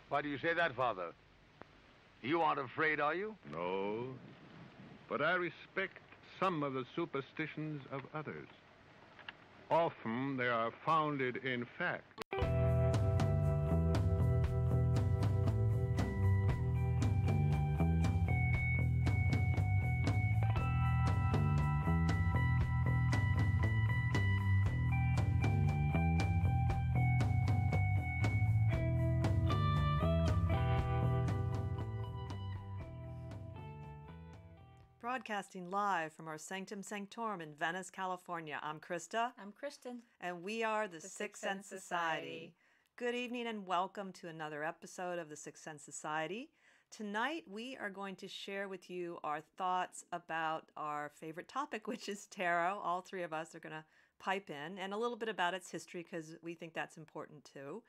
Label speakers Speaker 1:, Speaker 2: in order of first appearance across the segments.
Speaker 1: Why do you say that, Father? You aren't afraid, are you?
Speaker 2: No, but I respect some of the superstitions of others. Often they are founded in fact.
Speaker 3: Broadcasting live from our Sanctum Sanctorum in Venice, California. I'm Krista.
Speaker 4: I'm Kristen.
Speaker 3: And we are the Sixth Sense Society. Good evening and welcome to another episode of the Sixth Sense Society. Tonight we are going to share with you our thoughts about our favorite topic, which is tarot. All three of us are going to pipe in, and a little bit about its history because we think that's important too.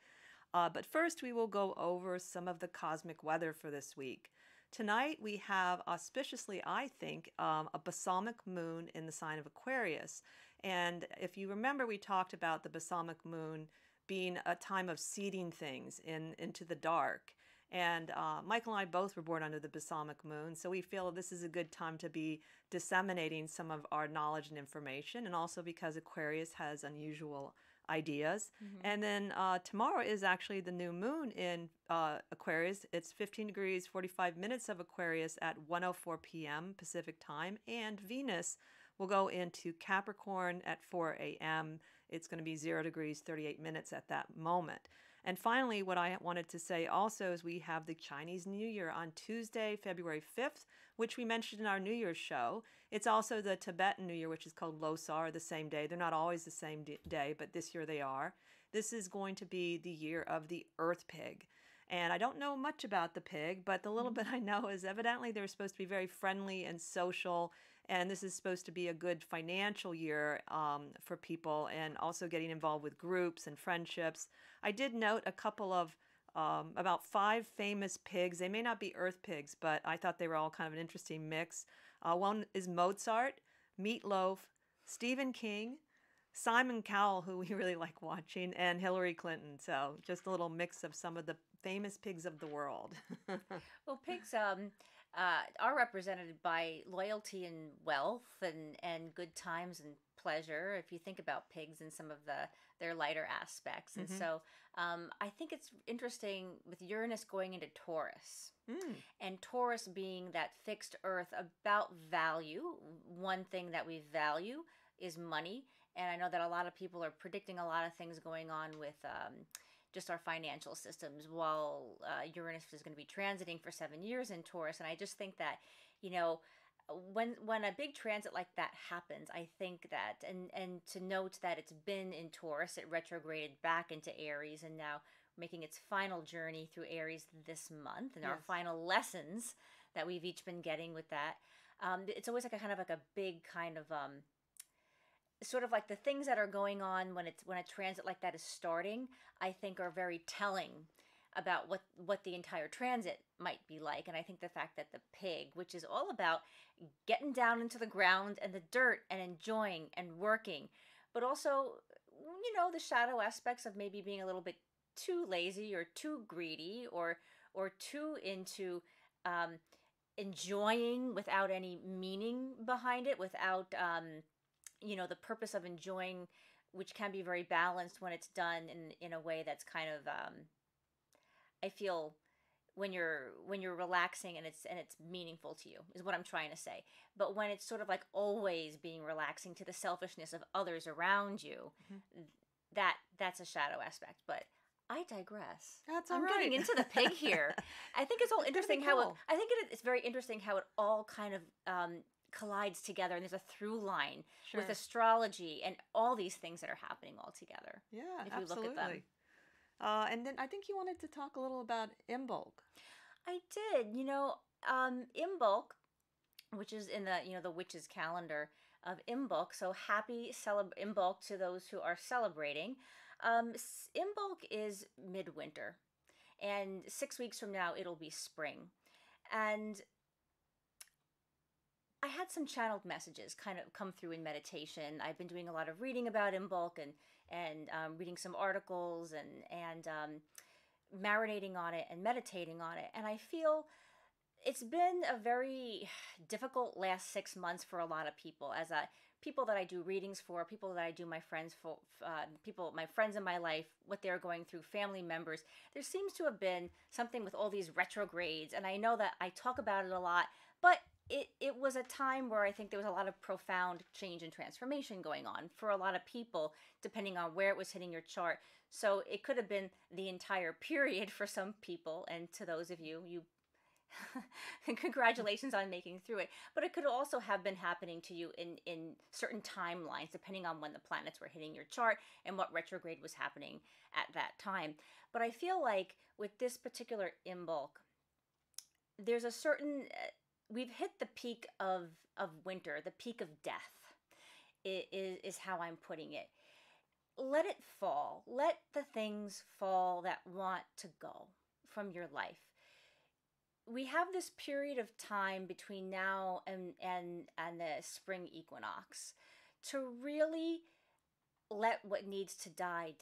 Speaker 3: But first we will go over some of the cosmic weather for this week. Tonight we have, auspiciously, I think, a balsamic moon in the sign of Aquarius. And if you remember, we talked about the balsamic moon being a time of seeding things into the dark. And Michael and I both were born under the balsamic moon, so we feel this is a good time to be disseminating some of our knowledge and information, and also because Aquarius has unusual ideas. Mm-hmm. And then tomorrow is actually the new moon in Aquarius. It's 15 degrees, 45 minutes of Aquarius at 1:04 p.m. Pacific time. And Venus will go into Capricorn at 4 a.m. It's going to be 0 degrees, 38 minutes at that moment. And finally, what I wanted to say also is we have the Chinese New Year on Tuesday, February 5th, which we mentioned in our New Year's show. It's also the Tibetan New Year, which is called Losar, the same day. They're not always the same day, but this year they are. This is going to be the year of the Earth Pig. And I don't know much about the pig, but the little bit I know is evidently they're supposed to be very friendly and social. And this is supposed to be a good financial year for people, and also getting involved with groups and friendships. I did note a couple of about 5 famous pigs. They may not be earth pigs, but I thought they were all kind of an interesting mix. One is Mozart, Meatloaf, Stephen King, Simon Cowell, who we really like watching, and Hillary Clinton. So just a little mix of some of the famous pigs of the world.
Speaker 4: Well, pigs are represented by loyalty and wealth and good times and pleasure, if you think about pigs and some of their lighter aspects. And so I think it's interesting with Uranus going into Taurus. And Taurus being that fixed earth about value. One thing that we value is money. And I know that a lot of people are predicting a lot of things going on with just our financial systems while Uranus is going to be transiting for 7 years in Taurus. And I just think that, you know, when a big transit like that happens, I think that, and to note that it's been in Taurus, it retrograded back into Aries and now making its final journey through Aries this month, and our final lessons that we've each been getting with that. It's always like a kind of like a big kind of sort of like the things that are going on when a transit like that is starting, I think are very telling about what the entire transit might be like. And I think the fact that the pig, which is all about getting down into the ground and the dirt and enjoying and working, but also, you know, the shadow aspects of maybe being a little bit too lazy or too greedy or too into enjoying without any meaning behind it, without you know, the purpose of enjoying, which can be very balanced when it's done in a way that's kind of I feel when you're relaxing and it's meaniful to you is what I'm trying to say. But when it's sort of like always being relaxing to the selfishness of others around you, that's a shadow aspect. But I digress.
Speaker 3: That's all
Speaker 4: I'm
Speaker 3: right.
Speaker 4: getting into the pig here. I think it's all interesting
Speaker 3: cool.
Speaker 4: it's very interesting how it all kind of collides together, and there's a through line with astrology and all these things that are happening all together.
Speaker 3: Yeah,
Speaker 4: if
Speaker 3: absolutely.
Speaker 4: you look at them.
Speaker 3: And then I think you wanted to talk a little about Imbolc.
Speaker 4: I did. You know, Imbolc, which is in the, you know, the witch's calendar of Imbolc. So happy Imbolc to those who are celebrating. Imbolc is midwinter, and 6 weeks from now it'll be spring, and I had some channeled messages kind of come through in meditation. I've been doing a lot of reading about Imbolc and reading some articles and marinating on it and meditating on it. And I feel it's been a very difficult last 6 months for a lot of people. As people that I do readings for, people that I do my friends for, my friends in my life, what they're going through, family members. There seems to have been something with all these retrogrades, and I know that I talk about it a lot, but it was a time where I think there was a lot of profound change and transformation going on for a lot of people, depending on where it was hitting your chart. So it could have been the entire period for some people, and to those of you, congratulations on making through it. But it could also have been happening to you in certain timelines, depending on when the planets were hitting your chart and what retrograde was happening at that time. But I feel like with this particular Imbolc, there's a certain we've hit the peak of winter, the peak of death is how I'm putting it. Let it fall. Let the things fall that want to go from your life. We have this period of time between now and the spring equinox to really let what needs to die.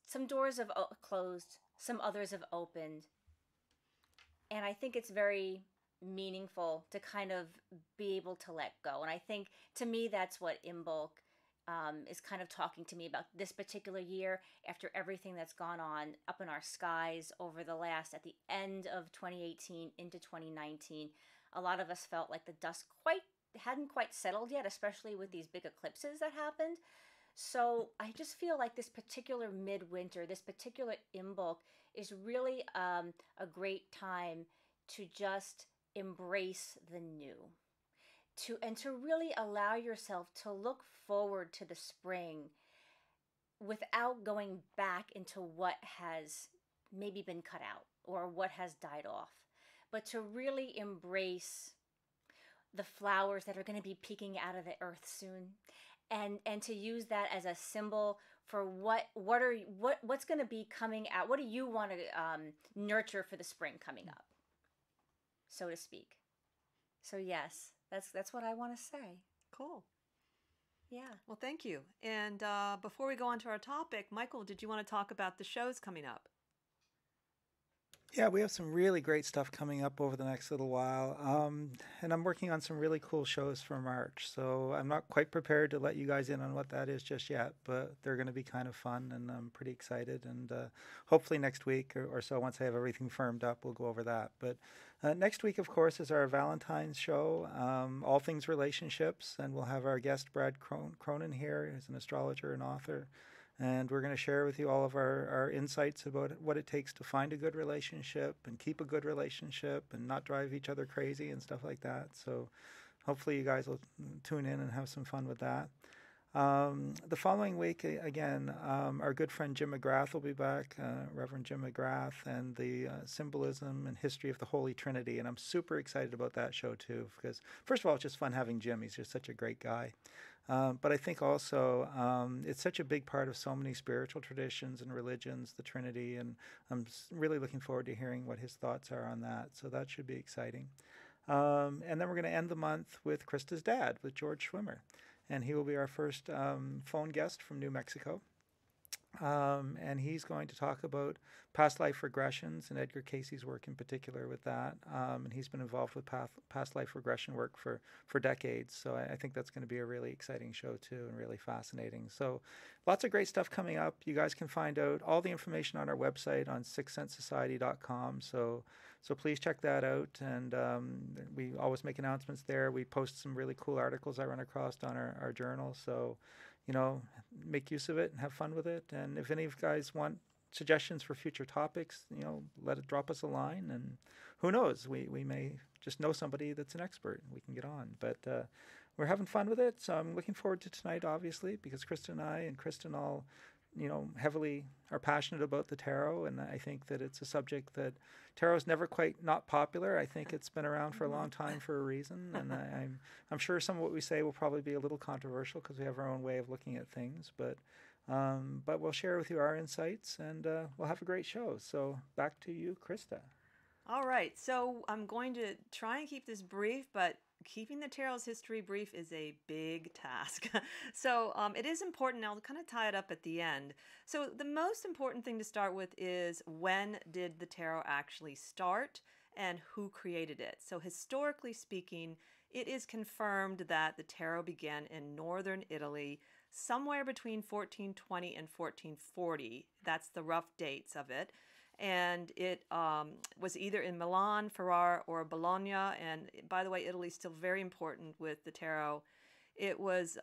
Speaker 4: Some doors have closed, some others have opened. And I think it's very meaningful to kind of be able to let go. And I think, to me, that's what Imbolc is kind of talking to me about this particular year, after everything that's gone on up in our skies over the last, at the end of 2018 into 2019. A lot of us felt like the dust hadn't quite settled yet, especially with these big eclipses that happened. So I just feel like this particular midwinter, this particular Imbolc is really a great time to just embrace the new. To really allow yourself to look forward to the spring without going back into what has maybe been cut out or what has died off, but to really embrace the flowers that are going to be peeking out of the earth soon, and to use that as a symbol for what's going to be coming out. What do you want to nurture for the spring coming up, so to speak? So yes, that's what I want to say.
Speaker 3: Cool.
Speaker 4: Yeah.
Speaker 3: Well, thank you. And before we go on to our topic, Michael, did you want to talk about the shows coming up?
Speaker 5: Yeah, we have some really great stuff coming up over the next little while. And I'm working on some really cool shows for March. So I'm not quite prepared to let you guys in on what that is just yet, but they're going to be kind of fun, and I'm pretty excited. And hopefully next week or so, once I have everything firmed up, we'll go over that. But next week, of course, is our Valentine's show, all things relationships. And we'll have our guest, Brad Cronin, here, who's an astrologer and author. And we're going to share with you all of our insights about what it takes to find a good relationship and keep a good relationship and not drive each other crazy and stuff like that. So hopefully you guys will tune in and have some fun with that. The following week, again, our good friend Jim McGrath will be back, Reverend Jim McGrath, and the symbolism and history of the Holy Trinity. And I'm super excited about that show, too, because, first of all, it's just fun having Jim. He's just such a great guy. But I think also it's such a big part of so many spiritual traditions and religions, the Trinity, and I'm really looking forward to hearing what his thoughts are on that. So that should be exciting. And then we're going to end the month with Krista's dad, with George Schwimmer. And he will be our first phone guest from New Mexico. And he's going to talk about past life regressions and Edgar Casey's work in particular with that. And he's been involved with past life regression work for decades. So I think that's going to be a really exciting show too, and really fascinating. So lots of great stuff coming up. You guys can find out all the information on our website on sixthsensesociety.com. So please check that out. And we always make announcements there. We post some really cool articles I run across on our journal. So make use of it and have fun with it. And if any of you guys want suggestions for future topics, drop us a line. And who knows, we may just know somebody that's an expert and we can get on. But we're having fun with it. So I'm looking forward to tonight, obviously, because Krista and I and Kristen all, heavily are passionate about the tarot. And I think that it's a subject that tarot's never quite not popular. I think it's been around for a long time for a reason. And I'm sure some of what we say will probably be a little controversial because we have our own way of looking at things. But we'll share with you our insights, and we'll have a great show. So back to you, Krista.
Speaker 3: All right. So I'm going to try and keep this brief, but keeping the tarot's history brief is a big task. So it is important. I'll kind of tie it up at the end. So the most important thing to start with is, when did the tarot actually start and who created it? So historically speaking, it is confirmed that the tarot began in northern Italy somewhere between 1420 and 1440. That's the rough dates of it. And it was either in Milan, Ferrara, or Bologna. And by the way, Italy's still very important with the tarot. It was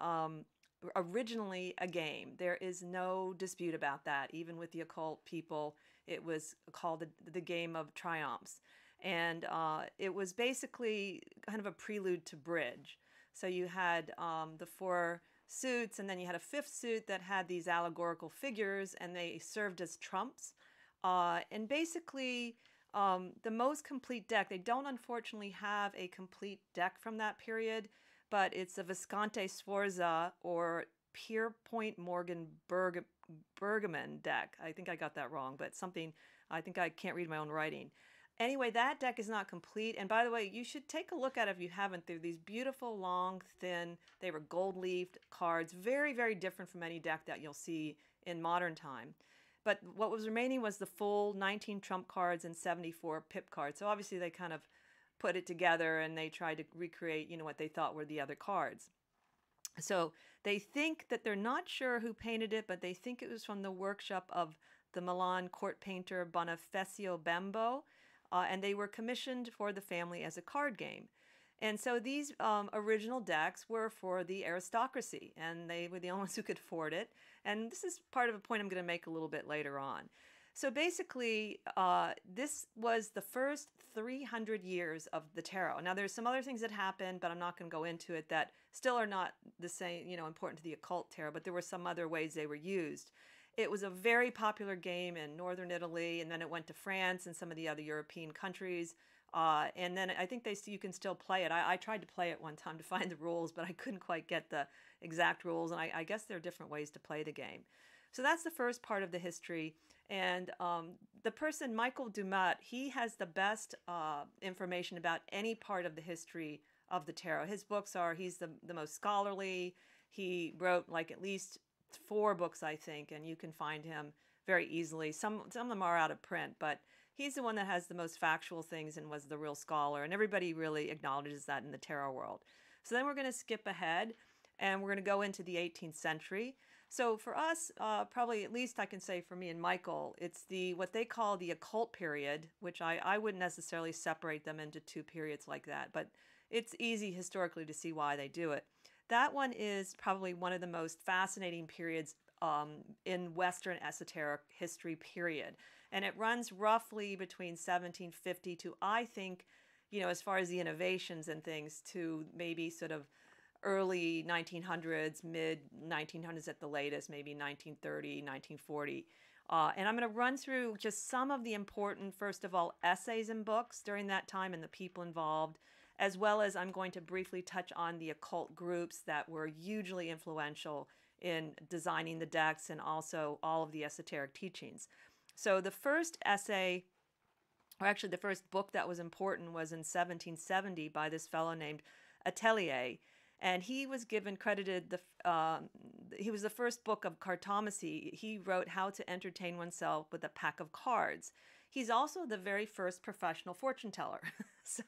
Speaker 3: originally a game. There is no dispute about that. Even with the occult people, it was called the game of triumphs. And it was basically kind of a prelude to bridge. So you had the 4 suits, and then you had a 5th suit that had these allegorical figures, and they served as trumps. And basically, the most complete deck, they don't unfortunately have a complete deck from that period, but it's a Visconti Sforza or Pierpoint Morgan Bergaman deck. I think I got that wrong, but something, I think I can't read my own writing. Anyway, that deck is not complete. And by the way, you should take a look at it if you haven't. They're these beautiful, long, thin, they were gold-leafed cards. Very, very different from any deck that you'll see in modern time. But what was remaining was the full 19 trump cards and 74 pip cards. So obviously they kind of put it together and they tried to recreate, what they thought were the other cards. So they think that they're not sure who painted it, but they think it was from the workshop of the Milan court painter Bonifacio Bembo. And they were commissioned for the family as a card game. And so these original decks were for the aristocracy, and they were the only ones who could afford it. And this is part of a point I'm going to make a little bit later on. So basically, this was the first 300 years of the tarot. Now, there's some other things that happened, but I'm not going to go into it, that still are not the same, important to the occult tarot, but there were some other ways they were used. It was a very popular game in northern Italy, and then it went to France and some of the other European countries. And then I think you can still play it. I tried to play it one time to find the rules, but I couldn't quite get the exact rules. And I guess there are different ways to play the game. So that's the first part of the history. And the person, Michael Dumas, he has the best information about any part of the history of the tarot. His books he's the most scholarly. He wrote like at least 4 books, I think, and you can find him very easily. Some of them are out of print, but he's the one that has the most factual things and was the real scholar, and everybody really acknowledges that in the tarot world. So then we're going to skip ahead, and we're going to go into the 18th century. So for us, probably at least I can say for me and Michael, it's what they call the occult period, which I wouldn't necessarily separate them into 2 periods like that, but it's easy historically to see why they do it. That one is probably one of the most fascinating periods in Western esoteric history, period. And it runs roughly between 1750 to, I think, as far as the innovations and things, to maybe sort of early 1900s, mid 1900s at the latest, maybe 1930, 1940. And I'm going to run through just some of the important, first of all, essays and books during that time and the people involved, as well as I'm going to briefly touch on the occult groups that were hugely influential in designing the decks and also all of the esoteric teachings. So the first essay, or actually the first book that was important, was in 1770 by this fellow named Atelier. And he was credited, he was the first book of cartomancy. He wrote How to Entertain Oneself with a Pack of Cards. He's also the very first professional fortune teller. So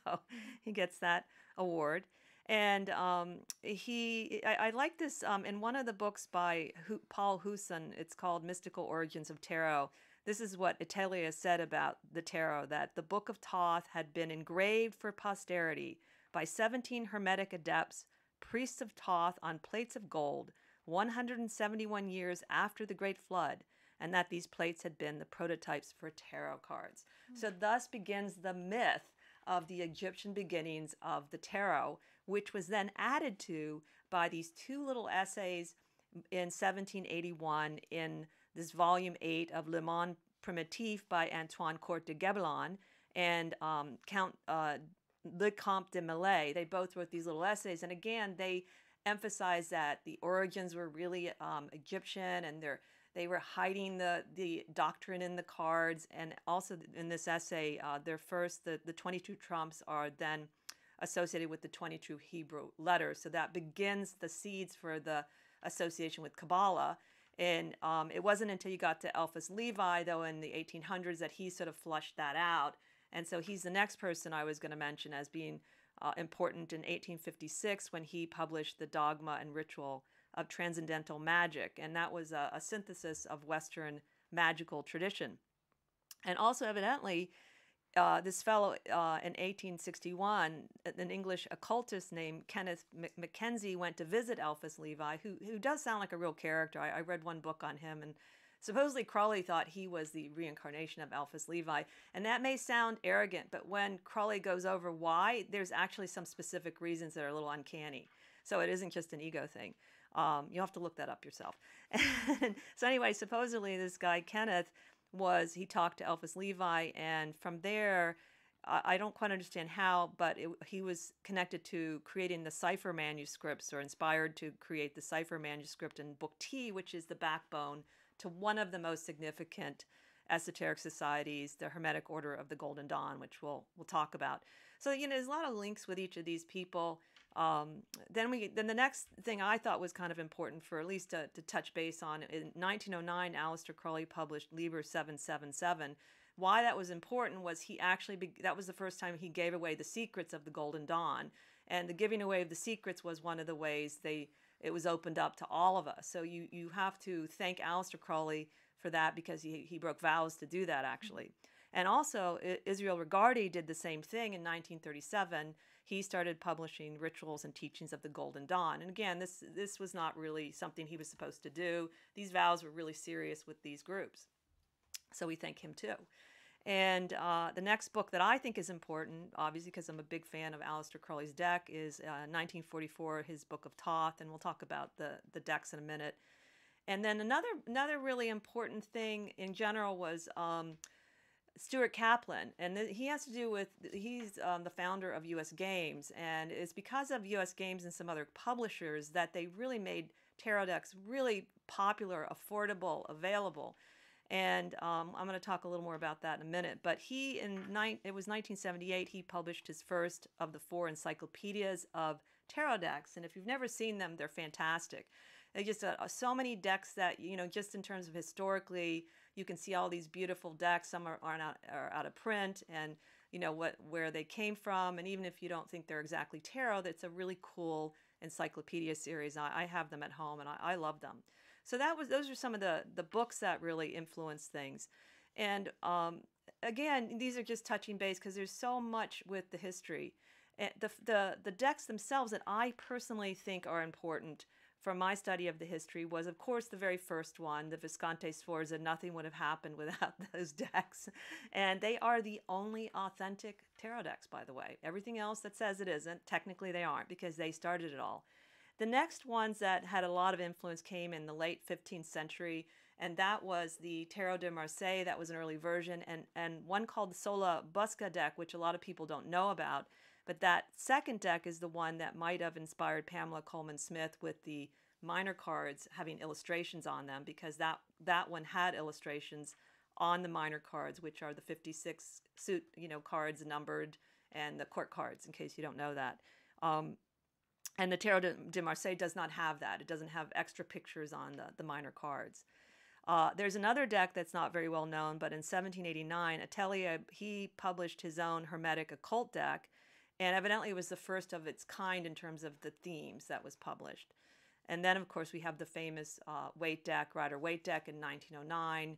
Speaker 3: he gets that award. And I like this in one of the books by Paul Husson. It's called Mystical Origins of Tarot. This is what Atelier said about the tarot, that the Book of Thoth had been engraved for posterity by 17 Hermetic adepts, priests of Thoth, on plates of gold, 171 years after the Great Flood, and that these plates had been the prototypes for tarot cards. So thus begins the myth of the Egyptian beginnings of the tarot, which was then added to by these 2 little essays in 1781 in this volume 8 of Le Monde Primitif by Antoine Court de Gebelon and Count Le Comte de Millet. They both wrote these little essays, and again, they emphasized that the origins were really Egyptian, and they were hiding the doctrine in the cards. And also in this essay, the 22 trumps are then associated with the 22 Hebrew letters. So that begins the seeds for the association with Qabalah. And it wasn't until you got to Eliphas Levi, though, in the 1800s that he sort of flushed that out. And so he's the next person I was going to mention as being important in 1856 when he published The Dogma and Ritual of Transcendental Magic. And that was a synthesis of Western magical tradition. And also, evidently, this fellow in 1861, an English occultist named Kenneth Mackenzie, went to visit Eliphas Levi, who does sound like a real character. I read one book on him, and supposedly Crowley thought he was the reincarnation of Eliphas Levi. And that may sound arrogant, but when Crowley goes over why, there's actually some specific reasons that are a little uncanny. So it isn't just an ego thing. You'll have to look that up yourself. So anyway, supposedly this guy, Kenneth, he talked to Eliphas Levi, and from there, I don't quite understand how, but he was connected to creating the cipher manuscripts, or inspired to create the cipher manuscript in Book T, which is the backbone to one of the most significant esoteric societies, the Hermetic Order of the Golden Dawn, which we'll talk about. So, there's a lot of links with each of these people. Then the next thing I thought was kind of important for at least to touch base on, in 1909, Aleister Crowley published Liber 777. Why that was important was that was the first time he gave away the secrets of the Golden Dawn. And the giving away of the secrets was one of the ways it was opened up to all of us. So you have to thank Aleister Crowley for that, because he broke vows to do that, actually. And also, Israel Regardie did the same thing in 1937. He started publishing Rituals and Teachings of the Golden Dawn. And again, this was not really something he was supposed to do. These vows were really serious with these groups. So we thank him too. And the next book that I think is important, obviously because I'm a big fan of Aleister Crowley's deck, is 1944, his Book of Thoth. And we'll talk about the decks in a minute. And then another really important thing in general was Stuart Kaplan, and he has to do with, he's the founder of U.S. Games, and it's because of U.S. Games and some other publishers that they really made tarot decks really popular, affordable, available. And I'm going to talk a little more about that in a minute. But it was 1978, he published his first of the 4 encyclopedias of tarot decks, and if you've never seen them, they're fantastic. They just so many decks that, just in terms of historically, you can see all these beautiful decks. Some are out of print, and where they came from. And even if you don't think they're exactly tarot, that's a really cool encyclopedia series. I have them at home, and I love them. So those are some of the books that really influence things. And again, these are just touching base because there's so much with the history. The decks themselves that I personally think are important from my study of the history was, of course, the very first one, the Visconti Sforza. Nothing would have happened without those decks. And they are the only authentic tarot decks, by the way. Everything else that says it isn't, technically they aren't, because they started it all. The next ones that had a lot of influence came in the late 15th century, and that was the Tarot de Marseille. That was an early version, and one called the Sola Busca deck, which a lot of people don't know about. But that second deck is the one that might have inspired Pamela Coleman Smith with the minor cards having illustrations on them, because that one had illustrations on the minor cards, which are the 56 suit cards numbered, and the court cards, in case you don't know that. And the Tarot de Marseille does not have that. It doesn't have extra pictures on the minor cards. There's another deck that's not very well known, but in 1789, Atelier, he published his own Hermetic occult deck, and evidently it was the first of its kind in terms of the themes that was published. And then, of course, we have the famous Waite deck, Rider-Waite deck in 1909.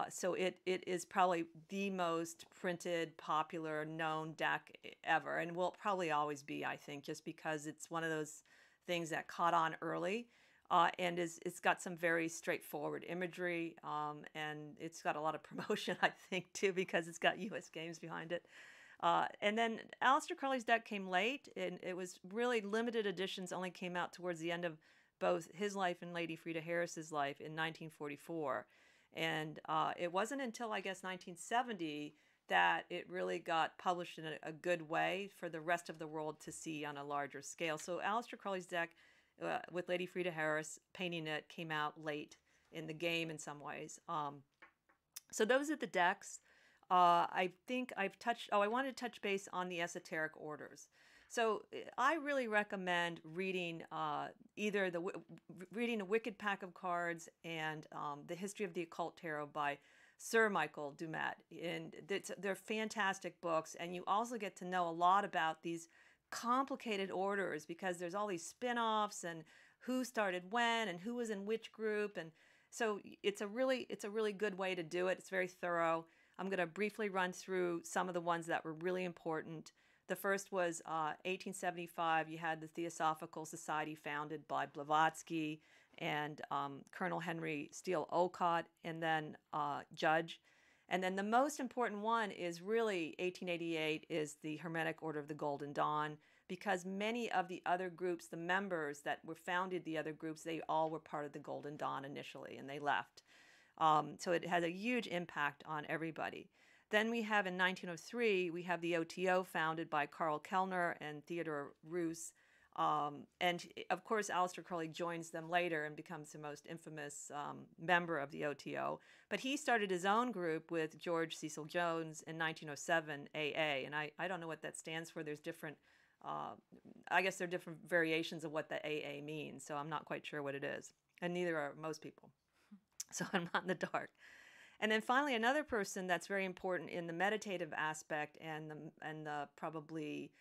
Speaker 3: So it is probably the most printed, popular, known deck ever, and will probably always be, I think, just because it's one of those things that caught on early, and it's got some very straightforward imagery, and it's got a lot of promotion, I think, too, because it's got U.S. Games behind it. And then Aleister Crowley's deck came late, and it was really limited editions, only came out towards the end of both his life and Lady Frida Harris's life in 1944. And it wasn't until, I guess, 1970 that it really got published in a good way for the rest of the world to see on a larger scale. So Aleister Crowley's deck, with Lady Frida Harris painting it, came out late in the game in some ways. So those are the decks. I think I've touched... Oh, I wanted to touch base on the esoteric orders. So I really recommend reading either reading A Wicked Pack of Cards and The History of the Occult Tarot by Sir Michael Dumet. And they're fantastic books, and you also get to know a lot about these complicated orders because there's all these spin-offs and who started when and who was in which group. And so it's a really good way to do it. It's very thorough. I'm going to briefly run through some of the ones that were really important. The first was 1875. You had the Theosophical Society founded by Blavatsky and Colonel Henry Steele Olcott, and then Judge. And then the most important one is really 1888 is the Hermetic Order of the Golden Dawn, because many of the other groups, the members that were founded the other groups, they all were part of the Golden Dawn initially, and they left. So it has a huge impact on everybody. Then we have in 1903, we have the OTO founded by Karl Kellner and Theodore Roos. And of course, Aleister Crowley joins them later and becomes the most infamous member of the OTO. But he started his own group with George Cecil Jones in 1907, AA. And I don't know what that stands for. There's different, I guess there are different variations of what the AA means. So I'm not quite sure what it is. And neither are most people. So I'm not in the dark. And then finally, another person that's very important in the meditative aspect and the probably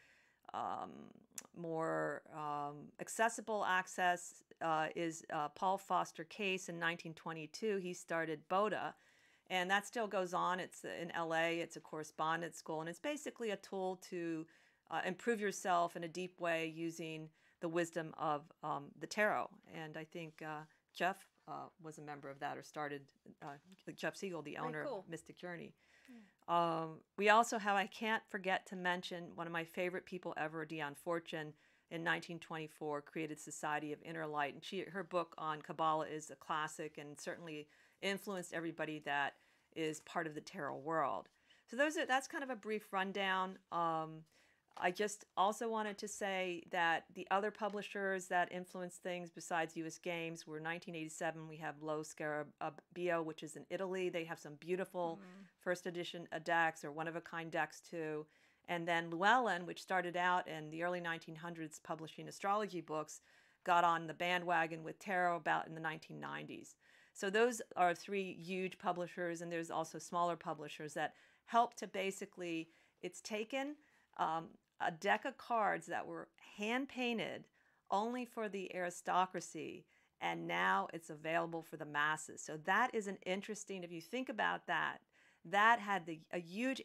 Speaker 3: more accessible access is Paul Foster Case in 1922. He started BODA, and that still goes on. It's in LA. It's a correspondence school, and it's basically a tool to improve yourself in a deep way using the wisdom of the tarot. And I think Jeff was a member of that, or started, Jeff Siegel, the owner of Mystic Journey. Yeah. We also have, I can't forget to mention, one of my favorite people ever, Dion Fortune, in 1924 created Society of Inner Light. And her book on Qabalah is a classic and certainly influenced everybody that is part of the tarot world. So that's kind of a brief rundown. I just also wanted to say that the other publishers that influenced things besides U.S. Games were 1987. We have Lo Scarabeo, which is in Italy. They have some beautiful first edition decks, or one-of-a-kind decks too. And then Llewellyn, which started out in the early 1900s publishing astrology books, got on the bandwagon with tarot about in the 1990s. So those are three huge publishers, and there's also smaller publishers that help to basically, it's taken a deck of cards that were hand-painted only for the aristocracy, and now it's available for the masses. So that is an interesting, if you think about that, that had a huge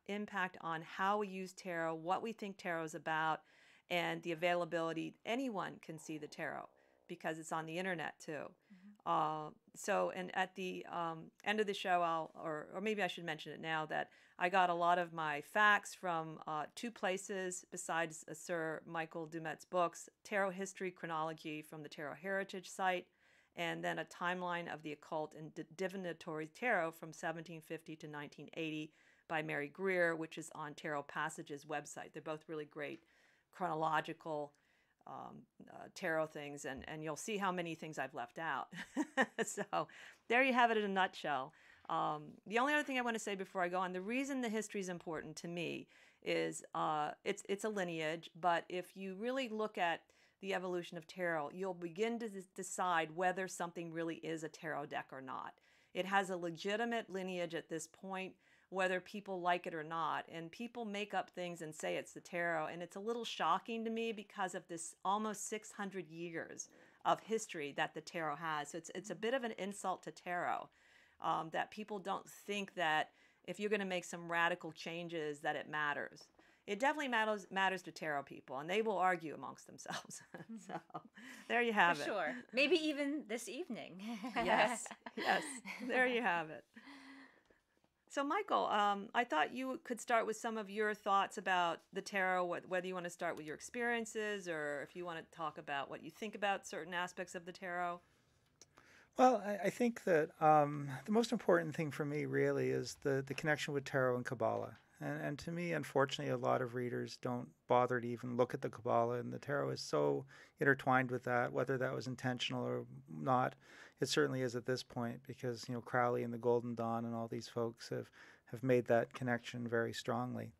Speaker 3: impact on how we use tarot, what we think tarot is about, and the availability. Anyone can see the tarot because it's on the internet too. So, and at the end of the show, or maybe I should mention it now, that I got a lot of my facts from two places besides Sir Michael Dumet's books: Tarot History Chronology from the Tarot Heritage site, and then a timeline of the occult and divinatory tarot from 1750 to 1980 by Mary Greer, which is on Tarot Passage's website. They're both really great chronological tarot things, and you'll see how many things I've left out. So there you have it in a nutshell. The only other thing I want to say before I go on, the reason the history is important to me is it's a lineage, but if you really look at the evolution of tarot, you'll begin to decide whether something really is a tarot deck or not. It has a legitimate lineage at this point, whether people like it or not. And people make up things and say it's the tarot. And it's a little shocking to me because of this almost 600 years of history that the tarot has. So it's a bit of an insult to tarot, that people don't think that if you're going to make some radical changes that it matters. It definitely matters to tarot people, and they will argue amongst themselves. So there you have it.
Speaker 4: For sure. Maybe even this evening.
Speaker 3: Yes, there you have it. So, Michael, I thought you could start with some of your thoughts about the tarot, whether you want to start with your experiences or if you want to talk about what you think about certain aspects of the tarot.
Speaker 5: Well, I think that the most important thing for me really is the connection with tarot and Qabalah. And to me, unfortunately, a lot of readers don't bother to even look at the Qabalah, and the tarot is so intertwined with that, whether that was intentional or not. It certainly is at this point because, Crowley and the Golden Dawn and all these folks have made that connection very strongly.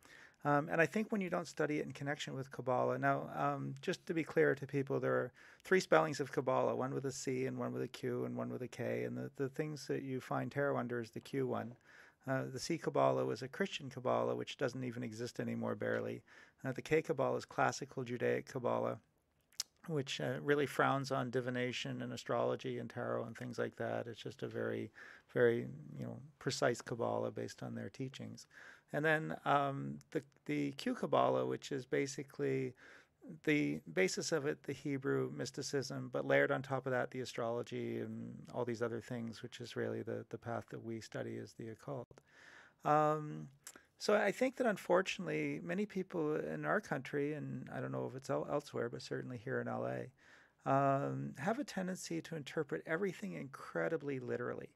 Speaker 5: And I think when you don't study it in connection with Qabalah, now, just to be clear to people, there are three spellings of Qabalah, one with a C and one with a Q and one with a K. And the things that you find tarot under is the Q one. The C Qabalah was a Christian Qabalah, which doesn't even exist anymore, barely. The K Qabalah is classical Judaic Qabalah, which really frowns on divination and astrology and tarot and things like that. It's just a very, very, precise Kabbalah based on their teachings. And then the Q Kabbalah, which is basically the basis of it, the Hebrew mysticism, but layered on top of that, the astrology and all these other things, which is really the path that we study as the occult. So I think that unfortunately, many people in our country, and I don't know if it's elsewhere, but certainly here in LA, have a tendency to interpret everything incredibly literally.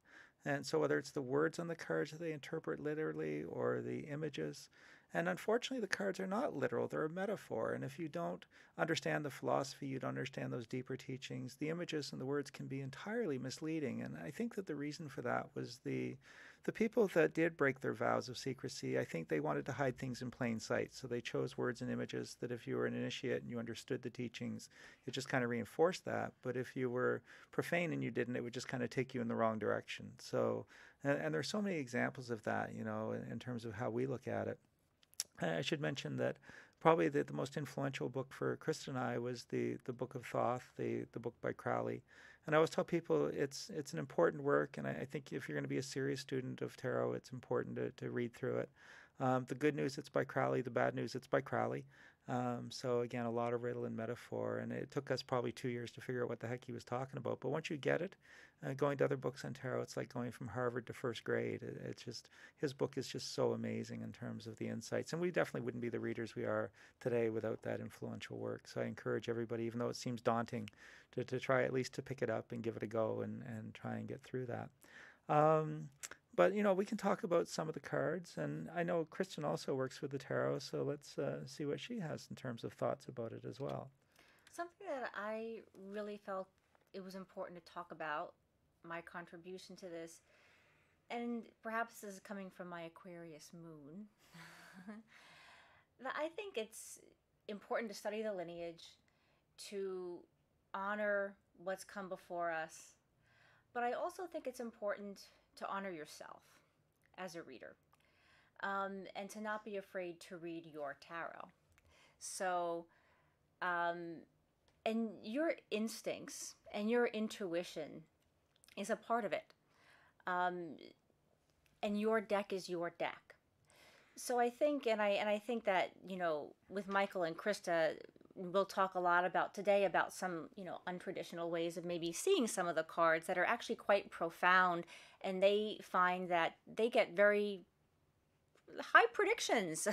Speaker 5: And so whether it's the words on the cards that they interpret literally or the images, and unfortunately the cards are not literal, they're a metaphor. And if you don't understand the philosophy, you don't understand those deeper teachings, the images and the words can be entirely misleading. And I think that the reason for that was the people that did break their vows of secrecy, I think they wanted to hide things in plain sight. So they chose words and images that if you were an initiate and you understood the teachings, it just kind of reinforced that. But if you were profane and you didn't, it would just kind of take you in the wrong direction. So, and there's so many examples of that, in terms of how we look at it. I should mention that probably the most influential book for Krista and I was the Book of Thoth, the book by Crowley. And I always tell people it's an important work, and I think if you're going to be a serious student of tarot, it's important to read through it. The good news, it's by Crowley. The bad news, it's by Crowley. So again, a lot of riddle and metaphor, and it took us probably 2 years to figure out what the heck he was talking about. But once you get it, going to other books on tarot, it's like going from Harvard to first grade. It's just, his book is just so amazing in terms of the insights. And we definitely wouldn't be the readers we are today without that influential work. So I encourage everybody, even though it seems daunting, to try at least to pick it up and give it a go and try and get through that. But, we can talk about some of the cards. And I know Kristen also works with the tarot, so let's see what she has in terms of thoughts about it as well.
Speaker 4: Something that I really felt it was important to talk about, my contribution to this, and perhaps this is coming from my Aquarius moon, that I think it's important to study the lineage, to honor what's come before us, but I also think it's important to honor yourself as a reader, and to not be afraid to read your tarot. So, and your instincts and your intuition is a part of it. And your deck is your deck. So I think, and I think that, with Michael and Krista, we'll talk a lot today about some, untraditional ways of maybe seeing some of the cards that are actually quite profound, and they find that they get very high predictions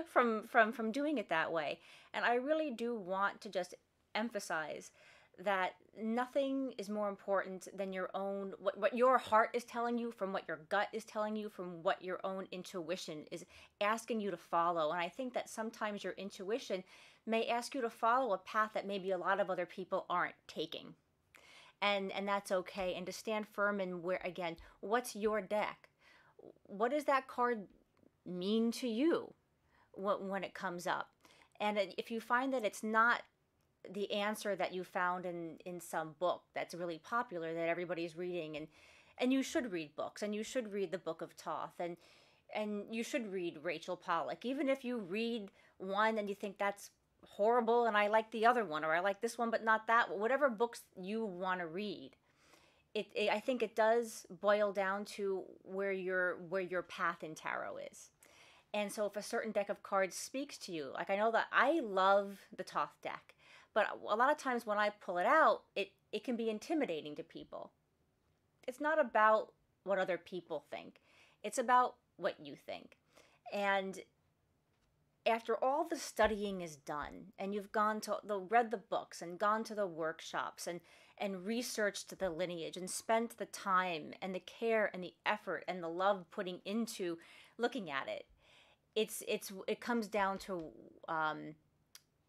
Speaker 4: from doing it that way. And I really do want to just emphasize that nothing is more important than your own, what your heart is telling you, from what your gut is telling you, from what your own intuition is asking you to follow. And I think that sometimes your intuition may ask you to follow a path that maybe a lot of other people aren't taking. And that's okay. And to stand firm in what's your deck? What does that card mean to you when it comes up? And if you find that it's not the answer that you found in some book that's really popular that everybody's reading, and you should read books, and you should read the Book of Thoth, and you should read Rachel Pollack, even if you read one and you think that's horrible and I like the other one, or I like this one but not that one. Whatever books you want to read, I think it does boil down to where your path in tarot is. And so if a certain deck of cards speaks to you, like I know that I love the Thoth deck, but a lot of times when I pull it out, it can be intimidating to people. It's not about what other people think. It's about what you think. And after all the studying is done, and you've read the books and gone to the workshops and researched the lineage and spent the time and the care and the effort and the love putting into looking at it, it comes down to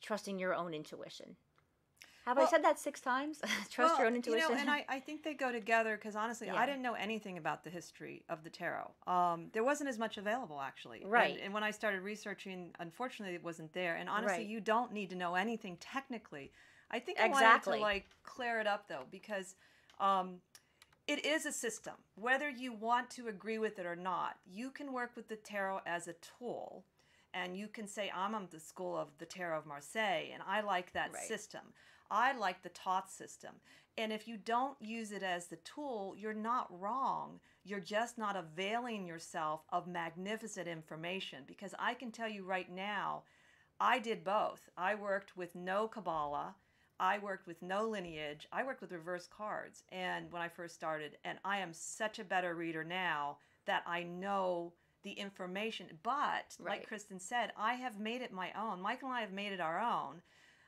Speaker 4: trusting your own intuition. Have I said that 6 times? Trust your own intuition.
Speaker 3: And I think they go together because honestly, I didn't know anything about the history of the tarot. There wasn't as much available, actually.
Speaker 4: Right.
Speaker 3: And when I started researching, unfortunately, it wasn't there. And honestly, you don't need to know anything technically. I think I wanted to clear it up, though, because it is a system. Whether you want to agree with it or not, you can work with the tarot as a tool. And you can say, I'm on the school of the Tarot of Marseille, and I like that system. I like the Thoth system. And if you don't use it as the tool, you're not wrong. You're just not availing yourself of magnificent information. Because I can tell you right now, I did both. I worked with no Qabalah. I worked with no lineage. I worked with reverse cards. And when I first started, and I am such a better reader now that I know the information. But like Kristen said, I have made it my own. Michael and I have made it our own.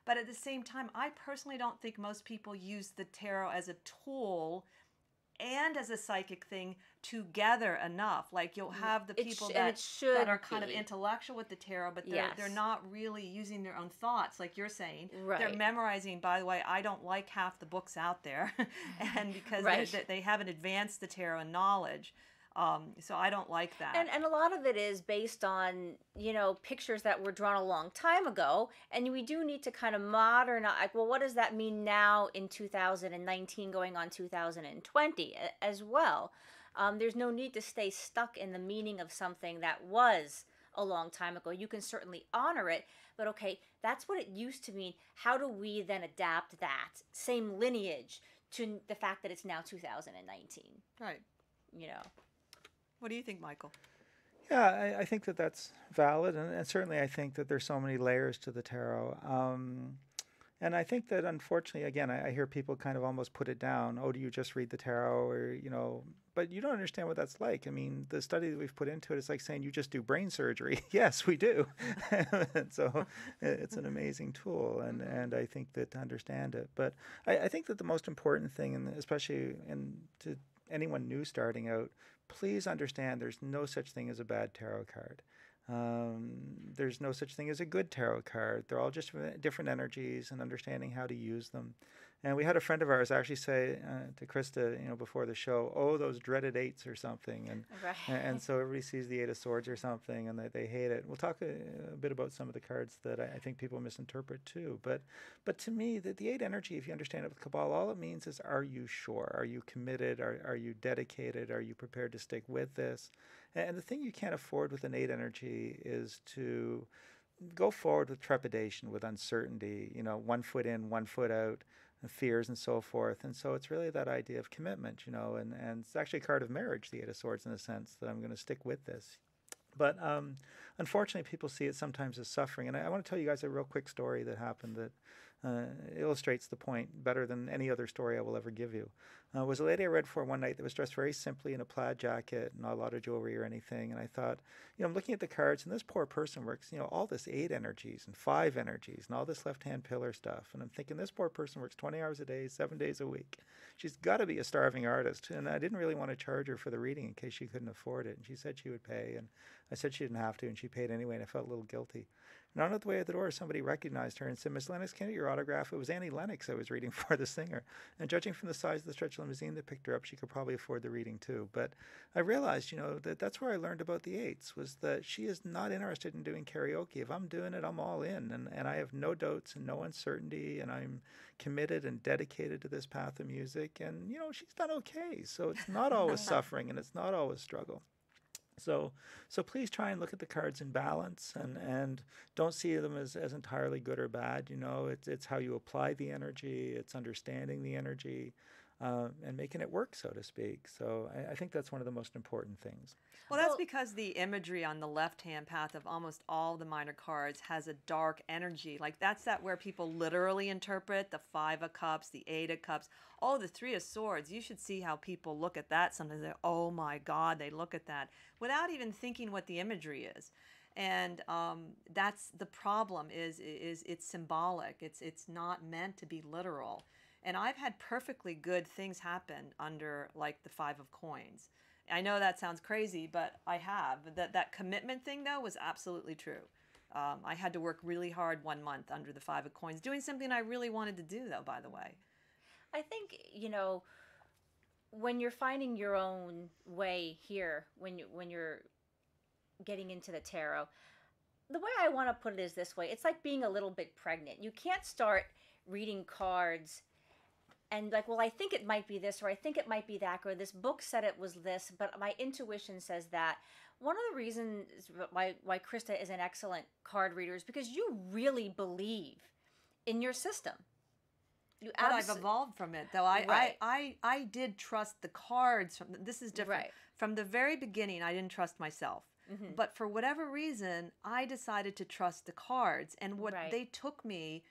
Speaker 3: But at the same time, I personally don't think most people use the tarot as a tool and as a psychic thing together enough. Like you'll have the people that are kind of intellectual with the tarot, but they're not really using their own thoughts, like you're saying. Right. They're memorizing. By the way, I don't like half the books out there, and because they haven't advanced the tarot in knowledge. So I don't like that.
Speaker 4: And a lot of it is based on, pictures that were drawn a long time ago. And we do need to kind of modernize. Well, what does that mean now in 2019 going on 2020 as well? There's no need to stay stuck in the meaning of something that was a long time ago. You can certainly honor it. But okay, that's what it used to mean. How do we then adapt that same lineage to the fact that it's now 2019?
Speaker 3: Right. What do you think, Michael?
Speaker 5: Yeah, I think that that's valid, and certainly I think that there's so many layers to the tarot. And I think that, unfortunately, again, I hear people kind of almost put it down. Oh, do you just read the tarot? Or, but you don't understand what that's like. I mean, the study that we've put into it is like saying you just do brain surgery. Yes, we do. And so it's an amazing tool, and I think that to understand it. But I think that the most important thing, and especially to anyone new starting out, please understand there's no such thing as a bad tarot card. There's no such thing as a good tarot card. They're all just different energies and understanding how to use them. And we had a friend of ours actually say to Krista, before the show, oh, those dreaded 8s or something. And so everybody sees the 8 of Swords or something and they hate it. We'll talk a bit about some of the cards that I think people misinterpret too. But to me, the 8 energy, if you understand it with Qabalah, all it means is, are you sure? Are you committed? Are you dedicated? Are you prepared to stick with this? And the thing you can't afford with an 8 energy is to go forward with trepidation, with uncertainty, 1 foot in, 1 foot out, and fears and so forth. And so it's really that idea of commitment, and it's actually a card of marriage, the 8 of Swords, in the sense that I'm going to stick with this. But unfortunately, people see it sometimes as suffering. And I want to tell you guys a real quick story that happened that illustrates the point better than any other story I will ever give you. It was a lady I read for one night that was dressed very simply in a plaid jacket, not a lot of jewelry or anything. And I thought, I'm looking at the cards, and this poor person works, all this 8 energies and 5 energies and all this left-hand pillar stuff. And I'm thinking, this poor person works 20 hours a day, 7 days a week. She's got to be a starving artist. And I didn't really want to charge her for the reading in case she couldn't afford it. And she said she would pay. And I said she didn't have to, and she paid anyway, and I felt a little guilty. And on the way out the door, somebody recognized her and said, Miss Lennox, can I get your autograph? It was Annie Lennox I was reading for, the singer. And judging from the size of the stretch limousine that picked her up, she could probably afford the reading too. But I realized, that's where I learned about the 8s, was that she is not interested in doing karaoke. If I'm doing it, I'm all in. And I have no doubts and no uncertainty, and I'm committed and dedicated to this path of music. And, she's done okay. So it's not always suffering, and it's not always struggle. So please try and look at the cards in balance and don't see them as entirely good or bad. It's how you apply the energy, it's understanding the energy, and making it work, so to speak. So I think that's one of the most important things.
Speaker 3: Well, that's because the imagery on the left-hand path of almost all the minor cards has a dark energy. Like that's where people literally interpret the 5 of Cups, the 8 of Cups, the 3 of Swords. You should see how people look at that. Sometimes they, oh my God, they look at that without even thinking what the imagery is. And that's the problem is it's symbolic. It's not meant to be literal. And I've had perfectly good things happen under like the 5 of Coins. I know that sounds crazy, but I have. That commitment thing, though, was absolutely true. I had to work really hard 1 month under the 5 of coins, doing something I really wanted to do, though, by the way.
Speaker 4: I think, when you're finding your own way here, when you're getting into the tarot, the way I want to put it is this way. It's like being a little bit pregnant. You can't start reading cards and like, well, I think it might be this, or I think it might be that, or this book said it was this, but my intuition says that. One of the reasons why Krista is an excellent card reader is because you really believe in your system.
Speaker 3: But I've evolved from it, though. I did trust the cards. This is different.
Speaker 4: Right.
Speaker 3: From the very beginning, I didn't trust myself.
Speaker 4: Mm-hmm.
Speaker 3: But for whatever reason, I decided to trust the cards. And
Speaker 4: Right.
Speaker 3: they took me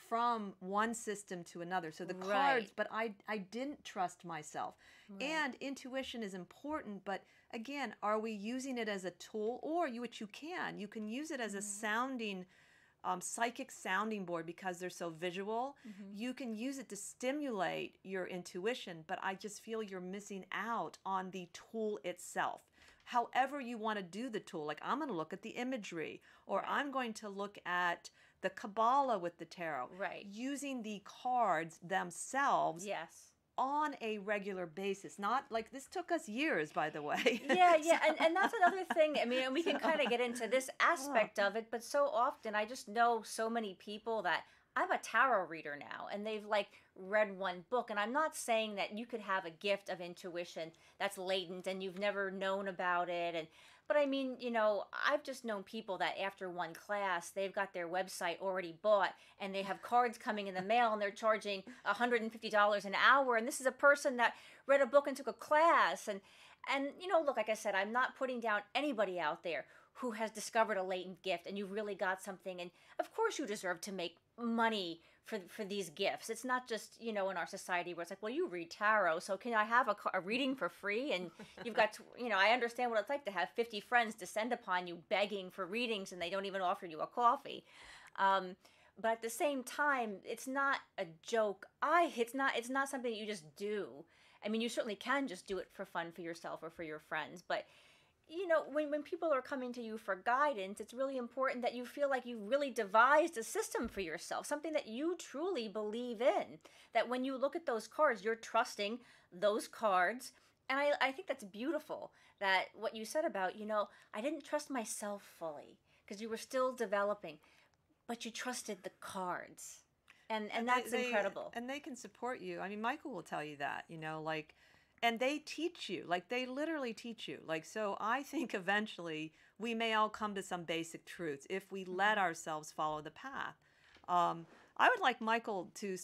Speaker 3: from one system to another. So the
Speaker 4: Right.
Speaker 3: cards, but I didn't trust myself.
Speaker 4: Right.
Speaker 3: And intuition is important, but again, are we using it as a tool? Or which you can use it as a sounding psychic sounding board because they're so visual. You can use it to stimulate your intuition, but I just feel you're missing out on the tool itself. However you want to do the tool, like I'm going to look at the imagery, or I'm going to look at the Qabalah with the tarot.
Speaker 4: Right.
Speaker 3: Using the cards themselves
Speaker 4: Yes.
Speaker 3: on a regular basis. Not like this took us years, by the way.
Speaker 4: Yeah, and that's another thing. I mean, and we can kind of get into this aspect of it, but so often I just know so many people that I'm a tarot reader now, and they've like read one book, and I'm not saying that you could have a gift of intuition that's latent and you've never known about it, but I mean, I've just known people that after one class, they've got their website already bought and they have cards coming in the mail and they're charging $150 an hour. And this is a person that read a book and took a class. And look, like I said, I'm not putting down anybody out there who has discovered a latent gift and you've really got something. And of course you deserve to make money for these gifts. It's not just, in our society where it's like, well, you read tarot, so can I have a reading for free? And you've got to, I understand what it's like to have 50 friends descend upon you begging for readings and they don't even offer you a coffee. But at the same time, it's not a joke. It's not something that you just do. I mean, you certainly can just do it for fun for yourself or for your friends, but when people are coming to you for guidance, it's really important that you feel like you really devised a system for yourself, something that you truly believe in, that when you look at those cards, you're trusting those cards. And I think that's beautiful, that what you said about, I didn't trust myself fully because you were still developing, but you trusted the cards. And that's incredible.
Speaker 3: And they can support you. I mean, Michael will tell you that, and they teach you, like they literally teach you. Like, so I think eventually we may all come to some basic truths if we let ourselves follow the path. I would like Michael to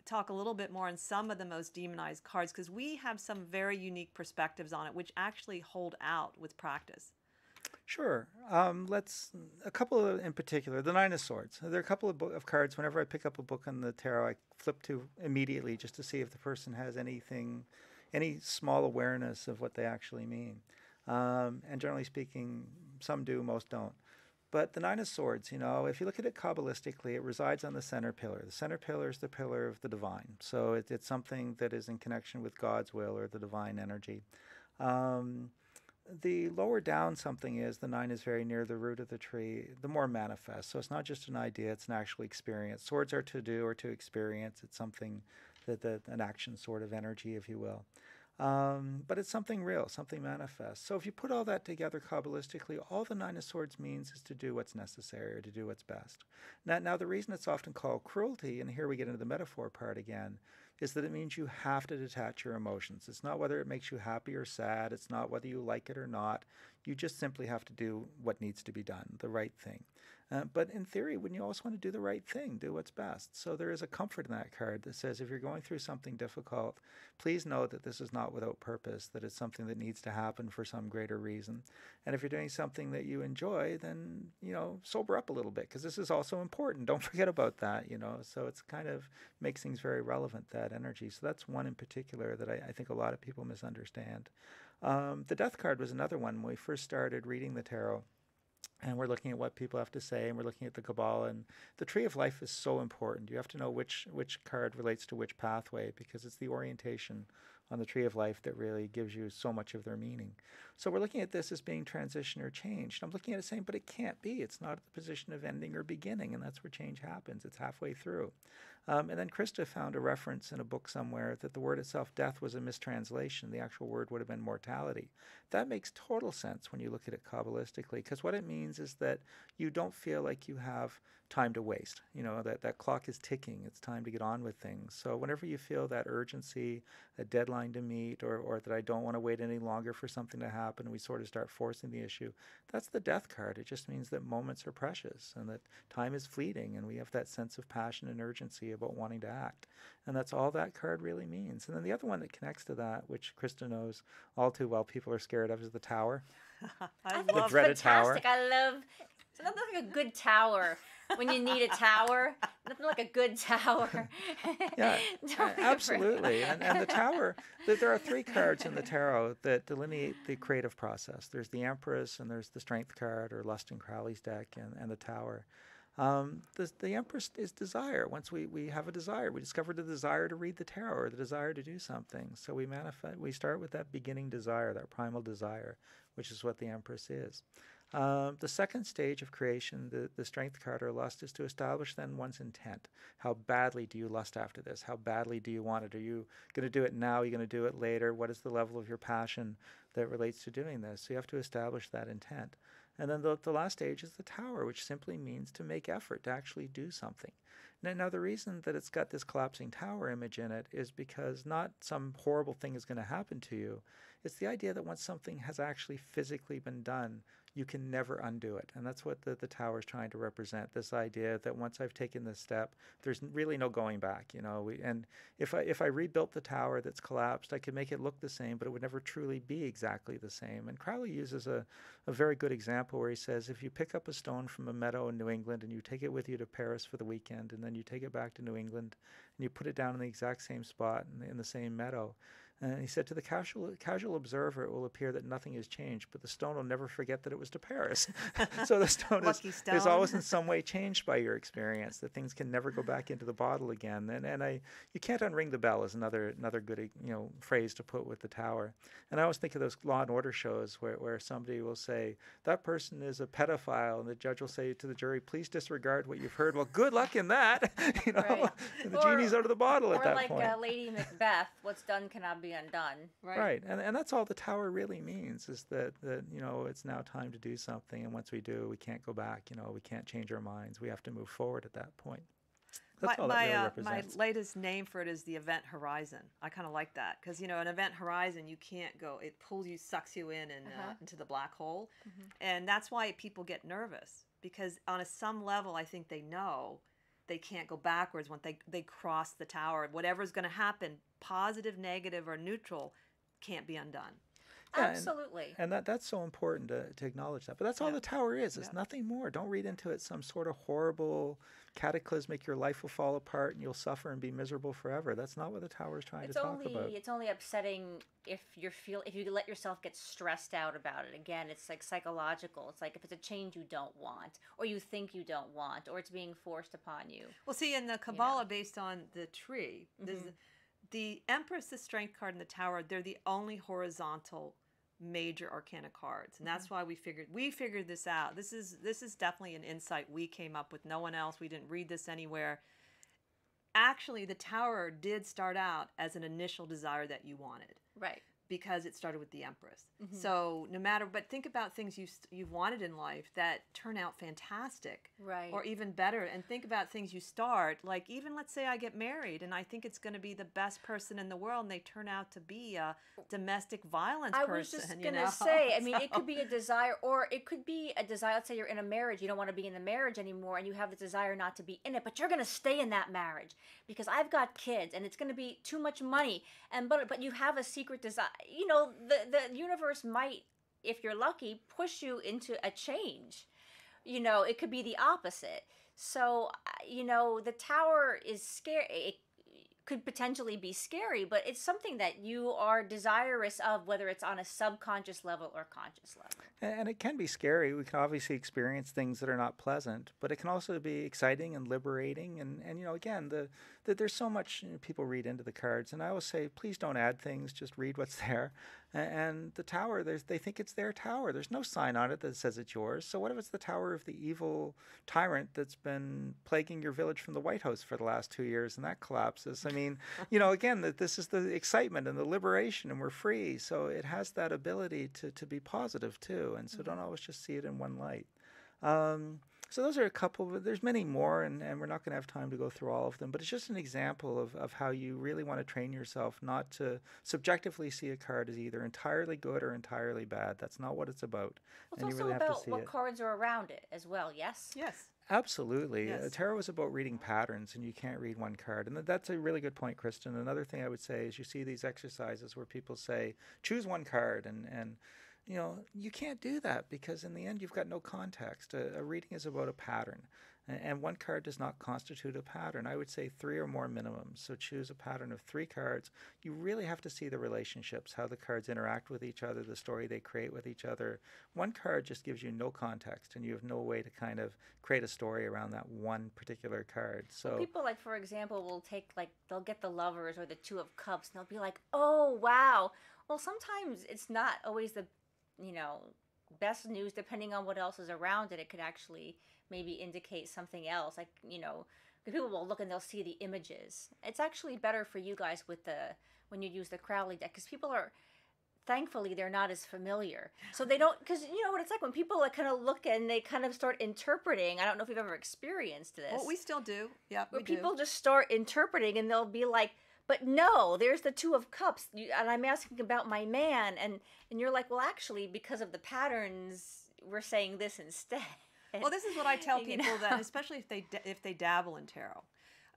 Speaker 3: talk a little bit more on some of the most demonized cards, because we have some very unique perspectives on it, which actually hold out with practice.
Speaker 5: Sure. A couple in particular, the Nine of Swords. There are a couple of cards. Whenever I pick up a book on the tarot, I flip to immediately just to see if the person has any small awareness of what they actually mean. And generally speaking, some do, most don't. But the Nine of Swords, if you look at it Kabbalistically, it resides on the center pillar. The center pillar is the pillar of the divine. So it's something that is in connection with God's will or the divine energy. The lower down something is, the 9 is very near the root of the tree, the more manifest. So it's not just an idea, it's an actual experience. Swords are to do or to experience. It's something an action sort of energy, if you will. But it's something real, something manifest. So if you put all that together Kabbalistically, all the Nine of Swords means is to do what's necessary or to do what's best. Now the reason it's often called cruelty, and here we get into the metaphor part again, is that it means you have to detach your emotions. It's not whether it makes you happy or sad. It's not whether you like it or not. You just simply have to do what needs to be done, the right thing. But in theory, when you also want to do the right thing, do what's best. So there is a comfort in that card that says if you're going through something difficult, please know that this is not without purpose, that it's something that needs to happen for some greater reason. And if you're doing something that you enjoy, then, sober up a little bit, because this is also important. Don't forget about that, So it's kind of makes things very relevant, that energy. So that's one in particular that I think a lot of people misunderstand. The Death card was another one. When we first started reading the tarot, and we're looking at what people have to say, and we're looking at the Qabalah, and the Tree of Life is so important. You have to know which card relates to which pathway, because it's the orientation on the tree of life that really gives you so much of their meaning. So we're looking at this as being transition or change. I'm looking at it saying, but it can't be. It's not at the position of ending or beginning, and that's where change happens. It's halfway through. And then Krista found a reference in a book somewhere that the word itself, death, was a mistranslation. The actual word would have been mortality. That makes total sense when you look at it Kabbalistically, because what it means is that you don't feel like you have time to waste. That clock is ticking. It's time to get on with things. So whenever you feel that urgency, a deadline to meet, or that I don't want to wait any longer for something to happen, we sort of start forcing the issue. That's the death card. It just means that moments are precious and that time is fleeting, and we have that sense of passion and urgency about wanting to act. And that's all that card really means. And then the other one that connects to that, which Krista knows all too well people are scared of, is the tower.
Speaker 3: I
Speaker 4: think
Speaker 3: love
Speaker 4: it's
Speaker 5: dreaded
Speaker 4: fantastic.
Speaker 5: tower.
Speaker 4: I love. It's nothing like a good tower. When you need a tower, nothing like a good tower.
Speaker 5: Yeah,
Speaker 4: Don't be
Speaker 5: absolutely.
Speaker 4: afraid.
Speaker 5: And the tower, there are 3 cards in the tarot that delineate the creative process. There's the Empress, and there's the Strength card, or Lust in Crowley's deck, and the Tower. The Empress is desire. Once we have a desire, we discover the desire to read the tarot, or the desire to do something. So we start with that beginning desire, that primal desire, which is what the Empress is. The second stage of creation, the Strength card, or Lust, is to establish then one's intent. How badly do you lust after this? How badly do you want it? Are you going to do it now? Are you going to do it later? What is the level of your passion that relates to doing this? So you have to establish that intent. And then the last stage is the Tower, which simply means to make effort, to actually do something. Now, the reason that it's got this collapsing tower image in it is because not some horrible thing is going to happen to you. It's the idea that once something has actually physically been done, you can never undo it. And that's what the tower is trying to represent, this idea that once I've taken this step, there's really no going back. And if I rebuilt the tower that's collapsed, I could make it look the same, but it would never truly be exactly the same. And Crowley uses a very good example where he says, if you pick up a stone from a meadow in New England and you take it with you to Paris for the weekend, and then you take it back to New England and you put it down in the exact same spot in the same meadow, and he said, to the casual observer, it will appear that nothing has changed, but the stone will never forget that it was to Paris. So the stone is always in some way changed by your experience, that things can never go back into the bottle again. And you can't unring the bell is another good phrase to put with the tower. And I always think of those Law and Order shows where somebody will say, that person is a pedophile, and the judge will say to the jury, please disregard what you've heard. Well, good luck in that.
Speaker 4: Right.
Speaker 5: The genie's out of the bottle at that point.
Speaker 4: Or like Lady Macbeth, what's done cannot be undone.
Speaker 5: Right. And that's all the tower really means, is that it's now time to do something, and once we do, we can't go back. We can't change our minds. We have to move forward at that point. That's all that really represents.
Speaker 3: My latest name for it is the event horizon. I kind of like that because an event horizon, you can't go. It pulls you, sucks you in and into the black hole, and that's why people get nervous, because on some level, I think they know they can't go backwards when they cross the tower. Whatever's going to happen, positive, negative, or neutral, can't be undone.
Speaker 5: Yeah,
Speaker 4: Absolutely.
Speaker 5: And that's so important to acknowledge that. But that's all the tower is. It's nothing more. Don't read into it some sort of horrible, cataclysmic, your life will fall apart and you'll suffer and be miserable forever. That's not what the tower is trying to talk about.
Speaker 4: It's only upsetting if you let yourself get stressed out about it. Again, it's like psychological. It's like if it's a change you don't want, or you think you don't want, or it's being forced upon you.
Speaker 3: Well, see, in the Qabalah, based on the tree, the Empress, the Strength card, and the Tower, they're the only horizontal major arcana cards, and that's why we figured this out. This is definitely an insight we came up with. No one else. We didn't read this anywhere. Actually, the Tower did start out as an initial desire that you wanted,
Speaker 4: right?
Speaker 3: Because it started with the Empress. So no matter, but think about things you've wanted in life that turn out fantastic,
Speaker 4: right?
Speaker 3: Or even better. And think about things you start, like even let's say I get married and I think it's going to be the best person in the world, and they turn out to be a domestic violence person.
Speaker 4: I was just going to say, I mean, it could be a desire, or it could be a desire. Let's say you're in a marriage, you don't want to be in the marriage anymore, and you have the desire not to be in it, but you're going to stay in that marriage because I've got kids, and it's going to be too much money, but you have a secret desire. The universe might, if you're lucky, push you into a change. It could be the opposite. So, the tower is scary. could potentially be scary, but it's something that you are desirous of, whether it's on a subconscious level or conscious level.
Speaker 5: And it can be scary. We can obviously experience things that are not pleasant, but it can also be exciting and liberating. And you know, again, there's so much people read into the cards. And I always say, please don't add things, just read what's there. And the tower, they think it's their tower. There's no sign on it that says it's yours. So what if it's the tower of the evil tyrant that's been plaguing your village from the White House for the last 2 years, and that collapses? I mean, you know, again, that this is the excitement and the liberation, and we're free. So it has that ability to be positive too. And so don't always just see it in one light. So those are a couple, but there's many more, and we're not going to have time to go through all of them. But it's just an example of how you really want to train yourself not to subjectively see a card as either entirely good or entirely bad. That's not what it's about.
Speaker 4: Well, it's
Speaker 5: and
Speaker 4: also
Speaker 5: you really have to
Speaker 4: about
Speaker 5: see
Speaker 4: what
Speaker 5: it.
Speaker 4: cards are around it as well, yes?
Speaker 3: Yes.
Speaker 5: Absolutely.
Speaker 3: Yes.
Speaker 5: Tarot is about reading patterns, and you can't read one card. And that's a really good point, Kristen. Another thing I would say is you see these exercises where people say, choose one card, and you know, you can't do that because in the end you've got no context. A reading is about a pattern, and one card does not constitute a pattern. I would say 3 or more minimum. So choose a pattern of 3 cards. You really have to see the relationships, how the cards interact with each other, the story they create with each other. One card just gives you no context, and you have no way to kind of create a story around that one particular card. So
Speaker 4: Well, people, like, for example, will take, like, they'll get the Lovers or the Two of Cups, and they'll be like, oh, wow. Well, sometimes it's not always the, you know, best news. Depending on what else is around it, it could actually maybe indicate something else. Like, you know, because people will look and they'll see the images. It's actually better for you guys with when you use the Crowley deck, because people are, thankfully, they're not as familiar. So they don't, because you know what it's like when people like kind of look and they kind of start interpreting. I don't know if you've ever experienced this.
Speaker 3: Well, we still do. Yeah,
Speaker 4: Where
Speaker 3: we do.
Speaker 4: people just start interpreting and they'll be like, but no, there's the Two of Cups, and I'm asking about my man, and you're like, well, actually, because of the patterns, we're saying this instead.
Speaker 3: Well, this is what I tell
Speaker 4: You
Speaker 3: people
Speaker 4: know?
Speaker 3: that, especially if they dabble in tarot,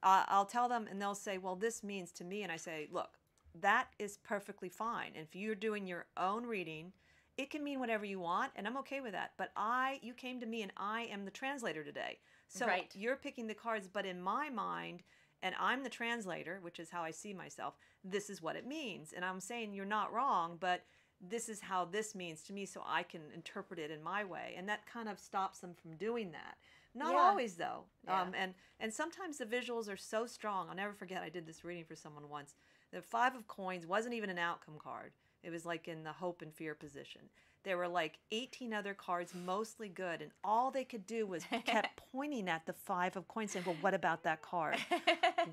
Speaker 3: I'll tell them, and they'll say, "Well, this means to me," and I say, "Look, that is perfectly fine. And if you're doing your own reading, it can mean whatever you want, and I'm okay with that. But you came to me, and I am the translator today. So
Speaker 4: Right.
Speaker 3: you're picking the cards, but in my mind." And I'm the translator, which is how I see myself. This is what it means. And I'm saying you're not wrong, but this is how this means to me, so I can interpret it in my way. And that kind of stops them from doing that. Not
Speaker 4: Yeah.
Speaker 3: always, though.
Speaker 4: Yeah.
Speaker 3: And sometimes the visuals are so strong. I'll never forget, I did this reading for someone once. The 5 of Coins wasn't even an outcome card. It was like in the hope and fear position. There were like 18 other cards, mostly good, and all they could do was kept pointing at the 5 of Coins, saying, "Well, what about that card?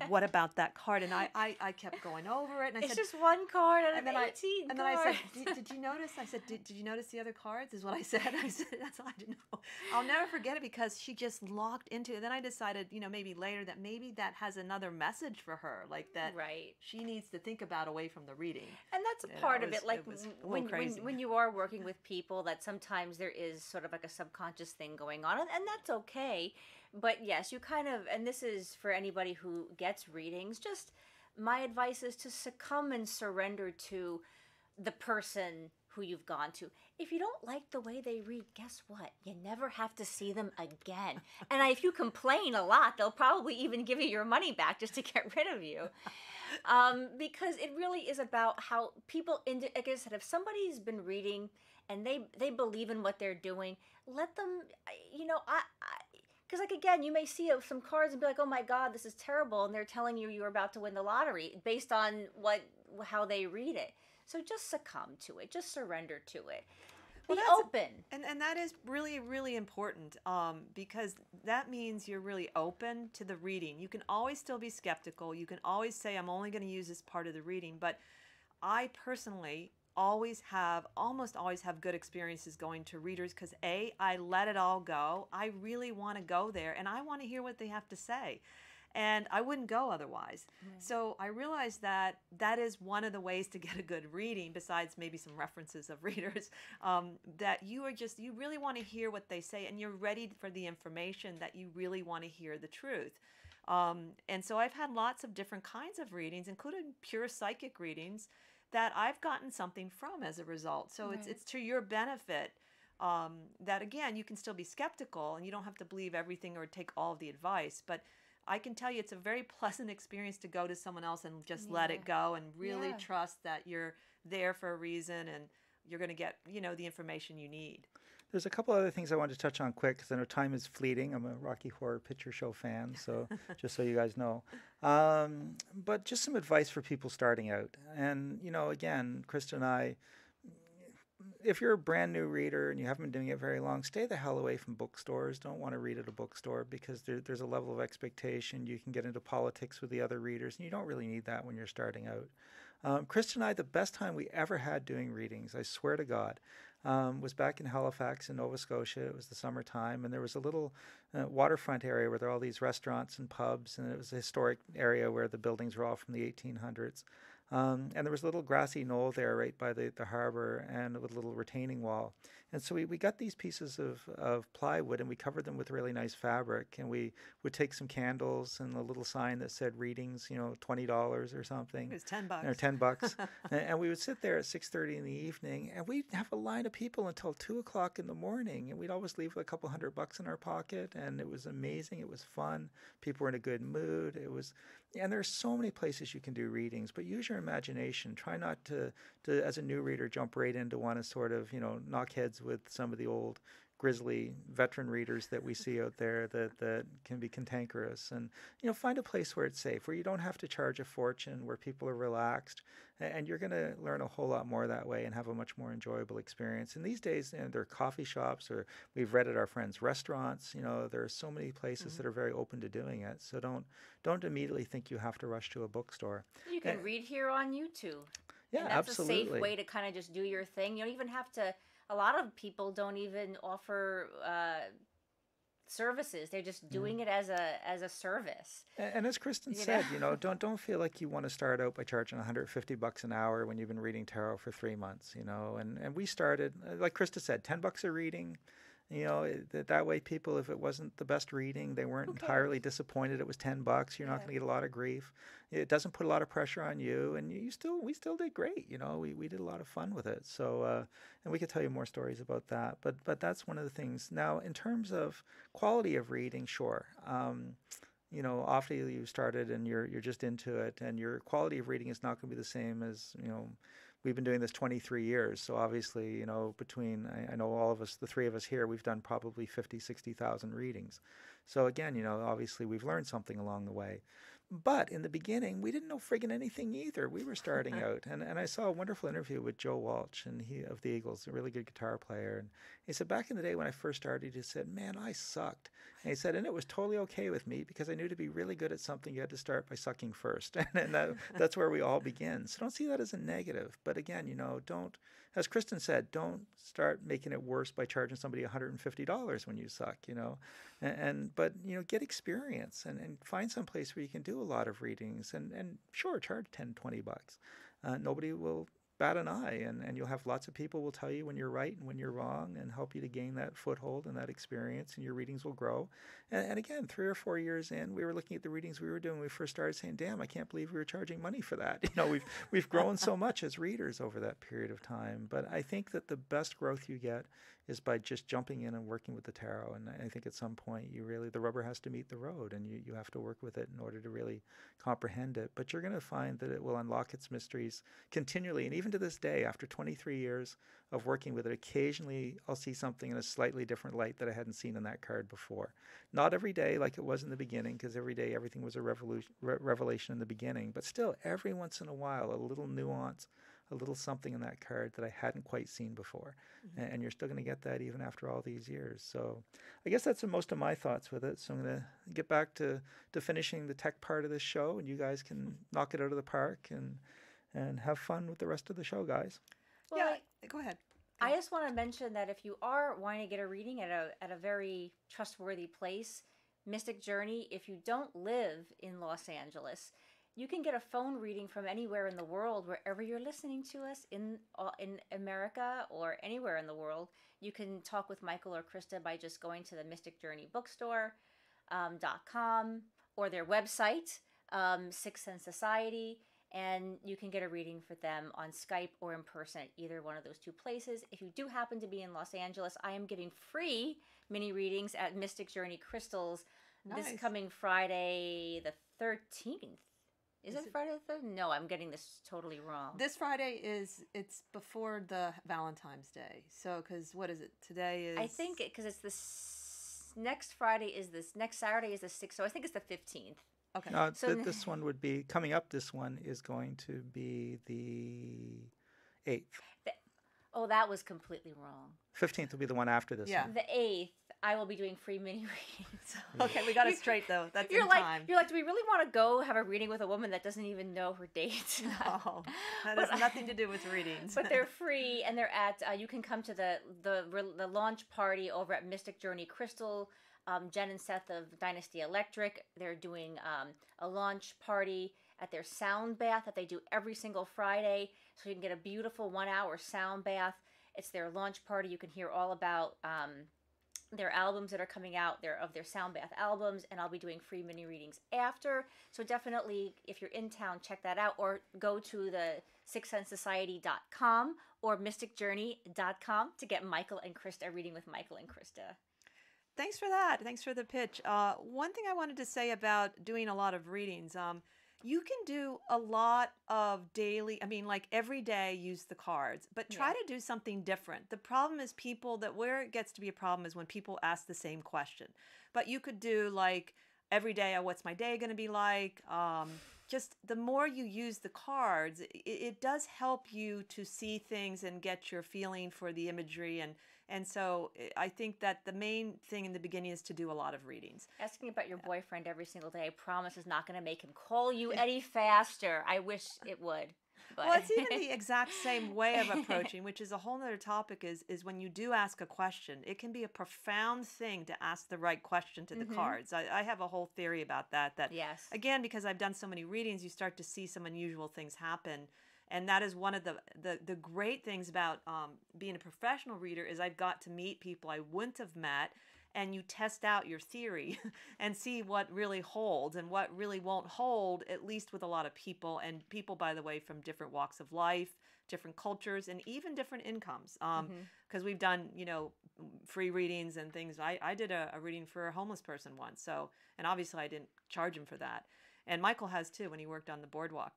Speaker 3: What about that card?" And I kept going over it, and I
Speaker 4: It's
Speaker 3: said,
Speaker 4: just one card out of
Speaker 3: and then
Speaker 4: 18
Speaker 3: and then I
Speaker 4: cards.
Speaker 3: said, did you notice? I said, did you notice the other cards? Is what I said. I said, that's all I didn't know. I'll never forget it because she just locked into it. Then I decided, you know, maybe later that maybe that has another message for her, like that
Speaker 4: Right.
Speaker 3: she needs to think about away from the reading.
Speaker 4: And that's a
Speaker 3: You know,
Speaker 4: part
Speaker 3: it
Speaker 4: of
Speaker 3: was-
Speaker 4: it. Like
Speaker 3: it was a little
Speaker 4: when
Speaker 3: crazy.
Speaker 4: when you are working with people, that sometimes there is sort of like a subconscious thing going on, and that's okay. But yes, you kind of, and this is for anybody who gets readings, just my advice is to succumb and surrender to the person who you've gone to. If you don't like the way they read, guess what? You never have to see them again. And if you complain a lot, they'll probably even give you your money back just to get rid of you. Because it really is about how people, like I said, if somebody's been reading and they believe in what they're doing, let them, you know, because like again, you may see some cards and be like, oh my God, this is terrible, and they're telling you you're about to win the lottery based on how they read it. So just succumb to it, just surrender to it. Be open.
Speaker 3: And that is really, really important because that means you're really open to the reading. You can always still be skeptical. You can always say, I'm only going to use this part of the reading. But I personally almost always have good experiences going to readers because I let it all go. I really want to go there and I want to hear what they have to say. And I wouldn't go otherwise. So I realized that is one of the ways to get a good reading, besides maybe some references of readers, that you really want to hear what they say, and you're ready for the information that you really want to hear the truth. And so I've had lots of different kinds of readings, including pure psychic readings, that I've gotten something from as a result. So it's to your benefit. That again, you can still be skeptical, and you don't have to believe everything or take all of the advice, but I can tell you it's a very pleasant experience to go to someone else and just let
Speaker 4: Yeah.
Speaker 3: it go and really
Speaker 4: Yeah.
Speaker 3: trust that you're there for a reason and you're going to get, the information you need.
Speaker 5: There's a couple other things I wanted to touch on quick because I know time is fleeting. I'm a Rocky Horror Picture Show fan, so just so you guys know. But just some advice for people starting out. And, again, Krista and I, if you're a brand new reader and you haven't been doing it very long, stay the hell away from bookstores. Don't want to read at a bookstore because there's a level of expectation. You can get into politics with the other readers, and you don't really need that when you're starting out. Krista and I, the best time we ever had doing readings, I swear to God, was back in Halifax in Nova Scotia. It was the summertime, and there was a little waterfront area where there are all these restaurants and pubs, and it was a historic area where the buildings were all from the 1800s. And there was a little grassy knoll there right by the harbor and with a little retaining wall. And so we got these pieces of plywood and we covered them with really nice fabric. And we would take some candles and a little sign that said readings, $20 or something.
Speaker 3: It was $10.
Speaker 5: Or $10. And we would sit there at 6:30 in the evening and we'd have a line of people until 2 o'clock in the morning. And we'd always leave with a couple $100 in our pocket. And it was amazing. It was fun. People were in a good mood. And there's so many places you can do readings, but use your imagination. Try not to as a new reader, jump right into one and sort of, knock heads with some of the old grisly veteran readers that we see out there that can be cantankerous. And, find a place where it's safe, where you don't have to charge a fortune, where people are relaxed. And you're going to learn a whole lot more that way and have a much more enjoyable experience. And these days, there are coffee shops, or we've read at our friends' restaurants. There are so many places that are very open to doing it. So don't immediately think you have to rush to a bookstore.
Speaker 4: You can read here on YouTube.
Speaker 5: Yeah,
Speaker 4: and that's
Speaker 5: absolutely.
Speaker 4: a safe way to kind of just do your thing. You don't even have to. A lot of people don't even offer services. They're just doing it as a service.
Speaker 5: And as Kristen said, don't feel like you want to start out by charging $150 an hour when you've been reading tarot for 3 months. And we started, like Krista said, $10 a reading. That way people, if it wasn't the best reading, they weren't entirely disappointed. It was $10. You're not going to get a lot of grief. It doesn't put a lot of pressure on you, and we still did great. We did a lot of fun with it. So, and we could tell you more stories about that. But that's one of the things. Now, in terms of quality of reading, sure. Often you started and you're just into it, and your quality of reading is not going to be the same as we've been doing this 23 years. So obviously, between, I know all of us, the three of us here, we've done probably 50, 60,000 readings. So again, obviously we've learned something along the way. But in the beginning, we didn't know friggin' anything either. We were starting out. And I saw a wonderful interview with Joe Walsh, and he of the Eagles, a really good guitar player. And he said, back in the day when I first started, he said, man, I sucked. And he said, and it was totally okay with me because I knew to be really good at something, you had to start by sucking first. And that's where we all begin. So don't see that as a negative. But again, don't, as Kristen said, don't start making it worse by charging somebody $150 when you suck, But get experience and find some place where you can do a lot of readings and sure, charge $10-20. Nobody will bat an eye, and you'll have lots of people will tell you when you're right and when you're wrong and help you to gain that foothold and that experience, and your readings will grow. And again, 3 or 4 years in, we were looking at the readings we were doing when we first started saying, damn, I can't believe we were charging money for that. We've grown so much as readers over that period of time. But I think that the best growth you get is by just jumping in and working with the tarot. And I think at some point the rubber has to meet the road, and you have to work with it in order to really comprehend it. But you're going to find that it will unlock its mysteries continually. And even to this day, after 23 years of working with it, occasionally I'll see something in a slightly different light that I hadn't seen in that card before. Not every day like it was in the beginning, because every day everything was a revelation in the beginning. But still, every once in a while, a little nuance, a little something in that card that I hadn't quite seen before. Mm-hmm. And you're still going to get that even after all these years. So I guess that's most of my thoughts with it. So I'm going to get back to finishing the tech part of this show, and you guys can knock it out of the park and have fun with the rest of the show, guys.
Speaker 4: Well,
Speaker 3: yeah, go ahead.
Speaker 4: I just want to mention that if you are wanting to get a reading at a very trustworthy place, Mystic Journey, if you don't live in Los Angeles, you can get a phone reading from anywhere in the world, wherever you're listening to us in America or anywhere in the world. You can talk with Michael or Krista by just going to the Mystic Journey bookstore.com or their website, Sixth Sense Society, and you can get a reading for them on Skype or in person, either one of those two places. If you do happen to be in Los Angeles, I am giving free mini readings at Mystic Journey Crystals
Speaker 3: Nice.
Speaker 4: This coming Friday the 13th. Is it Friday the 13th? No, I'm getting this totally wrong.
Speaker 3: This Friday it's before the Valentine's Day. So, because what is it? Today is...
Speaker 4: I think because it's next Friday is this, next Saturday is the 6th, so I think it's the 15th.
Speaker 3: Okay.
Speaker 5: No,
Speaker 4: So
Speaker 5: this one would be coming up. This one is going to be the 8th.
Speaker 4: Oh, that was completely wrong.
Speaker 5: 15th will be the one after this
Speaker 3: Yeah.
Speaker 5: one.
Speaker 4: The 8th, I will be doing free mini readings.
Speaker 3: Okay, we got it straight though. That's
Speaker 4: You're
Speaker 3: in
Speaker 4: like,
Speaker 3: time.
Speaker 4: do we really want to go have a reading with a woman that doesn't even know her date?
Speaker 3: No, that has nothing to do with readings.
Speaker 4: But they're free, and they're at. You can come to the launch party over at Mystic Journey Crystal. Jen and Seth of Dynasty Electric. They're doing a launch party at their sound bath that they do every single Friday, so you can get a beautiful 1-hour sound bath. It's their launch party. You can hear all about their albums that are coming out, their sound bath albums, and I'll be doing free mini readings after. So definitely, if you're in town, check that out, or go to the sixthsensesociety.com or mysticjourney.com to get Michael and Krista reading with Michael and Krista.
Speaker 3: Thanks for that. Thanks for the pitch. One thing I wanted to say about doing a lot of readings, you can do a lot of daily, like every day use the cards, but try to do something different. The problem is where it gets to be a problem is when people ask the same question. But you could do like every day, what's my day going to be like? Just the more you use the cards, it does help you to see things and get your feeling for the imagery. And so I think that the main thing in the beginning is to do a lot of readings.
Speaker 4: Asking about your boyfriend every single day, I promise, is not going to make him call you any faster. I wish it would. But.
Speaker 3: Well, it's even the exact same way of approaching, which is a whole other topic, is when you do ask a question, it can be a profound thing to ask the right question to the cards. I have a whole theory about that.
Speaker 4: Yes.
Speaker 3: Again, because I've done so many readings, you start to see some unusual things happen. And that is one of the great things about being a professional reader is I've got to meet people I wouldn't have met, and you test out your theory and see what really holds and what really won't hold, at least with a lot of people, and people, by the way, from different walks of life, different cultures, and even different incomes. Because we've done, free readings and things. I did a reading for a homeless person once, so, and obviously I didn't charge him for that. And Michael has too when he worked on the boardwalk.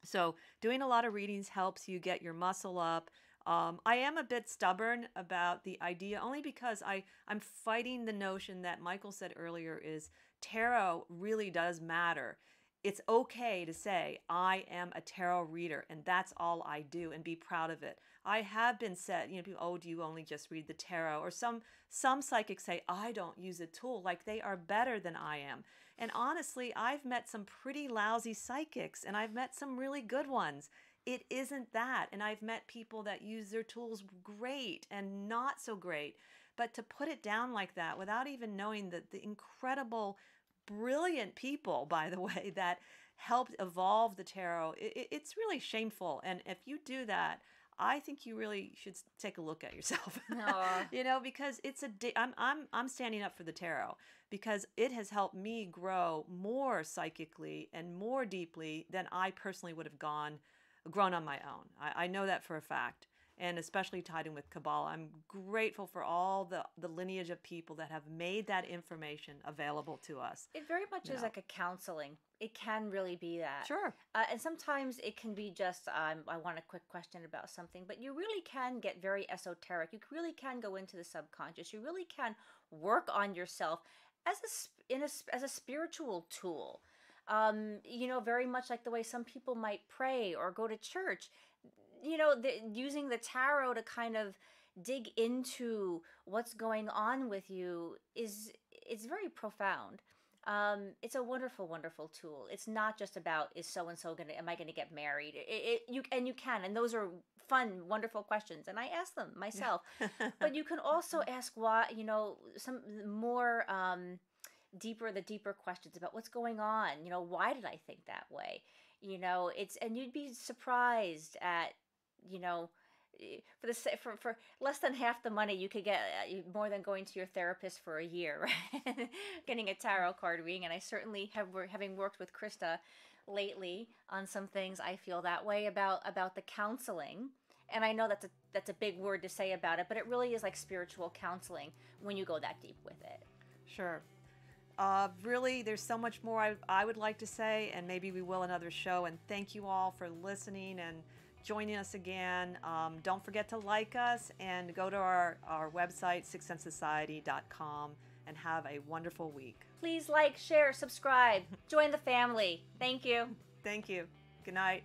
Speaker 3: So doing a lot of readings helps you get your muscle up. I am a bit stubborn about the idea, only because I'm fighting the notion that Michael said earlier is tarot really does matter. It's okay to say, I am a tarot reader, and that's all I do, and be proud of it. I have been said, people, oh, do you only just read the tarot? Or some psychics say, I don't use a tool, like they are better than I am. And honestly, I've met some pretty lousy psychics, and I've met some really good ones. It isn't that. And I've met people that use their tools great and not so great. But to put it down like that without even knowing that the incredible, brilliant people, by the way, that helped evolve the tarot, it's really shameful. And if you do that, I think you really should take a look at yourself. Because it's I'm standing up for the tarot because it has helped me grow more psychically and more deeply than I personally would have grown on my own. I know that for a fact. And especially tied in with Qabalah. I'm grateful for all the lineage of people that have made that information available to us.
Speaker 4: It very much is like a counseling. It can really be that.
Speaker 3: Sure.
Speaker 4: And sometimes it can be just, I want a quick question about something, but you really can get very esoteric. You really can go into the subconscious. You really can work on yourself as a spiritual tool. Very much like the way some people might pray or go to church. Using the tarot to kind of dig into what's going on with you it's very profound. It's a wonderful, wonderful tool. It's not just about am I gonna get married? You can, and those are fun, wonderful questions, and I ask them myself. But you can also ask why, some more the deeper questions about what's going on. Why did I think that way? And you'd be surprised at, for less than half the money you could get more than going to your therapist for a year, right? Getting a tarot card reading. And I certainly having worked with Krista lately on some things, I feel that way about the counseling. And I know that's a big word to say about it, but it really is like spiritual counseling when you go that deep with it.
Speaker 3: Sure. Really, there's so much more I would like to say, and maybe we will another show. And thank you all for listening and joining us again. Don't forget to like us and go to our website, sixthsensesociety.com, and have a wonderful week.
Speaker 4: Please like, share, subscribe, join the family. Thank you.
Speaker 3: Thank you. Good night.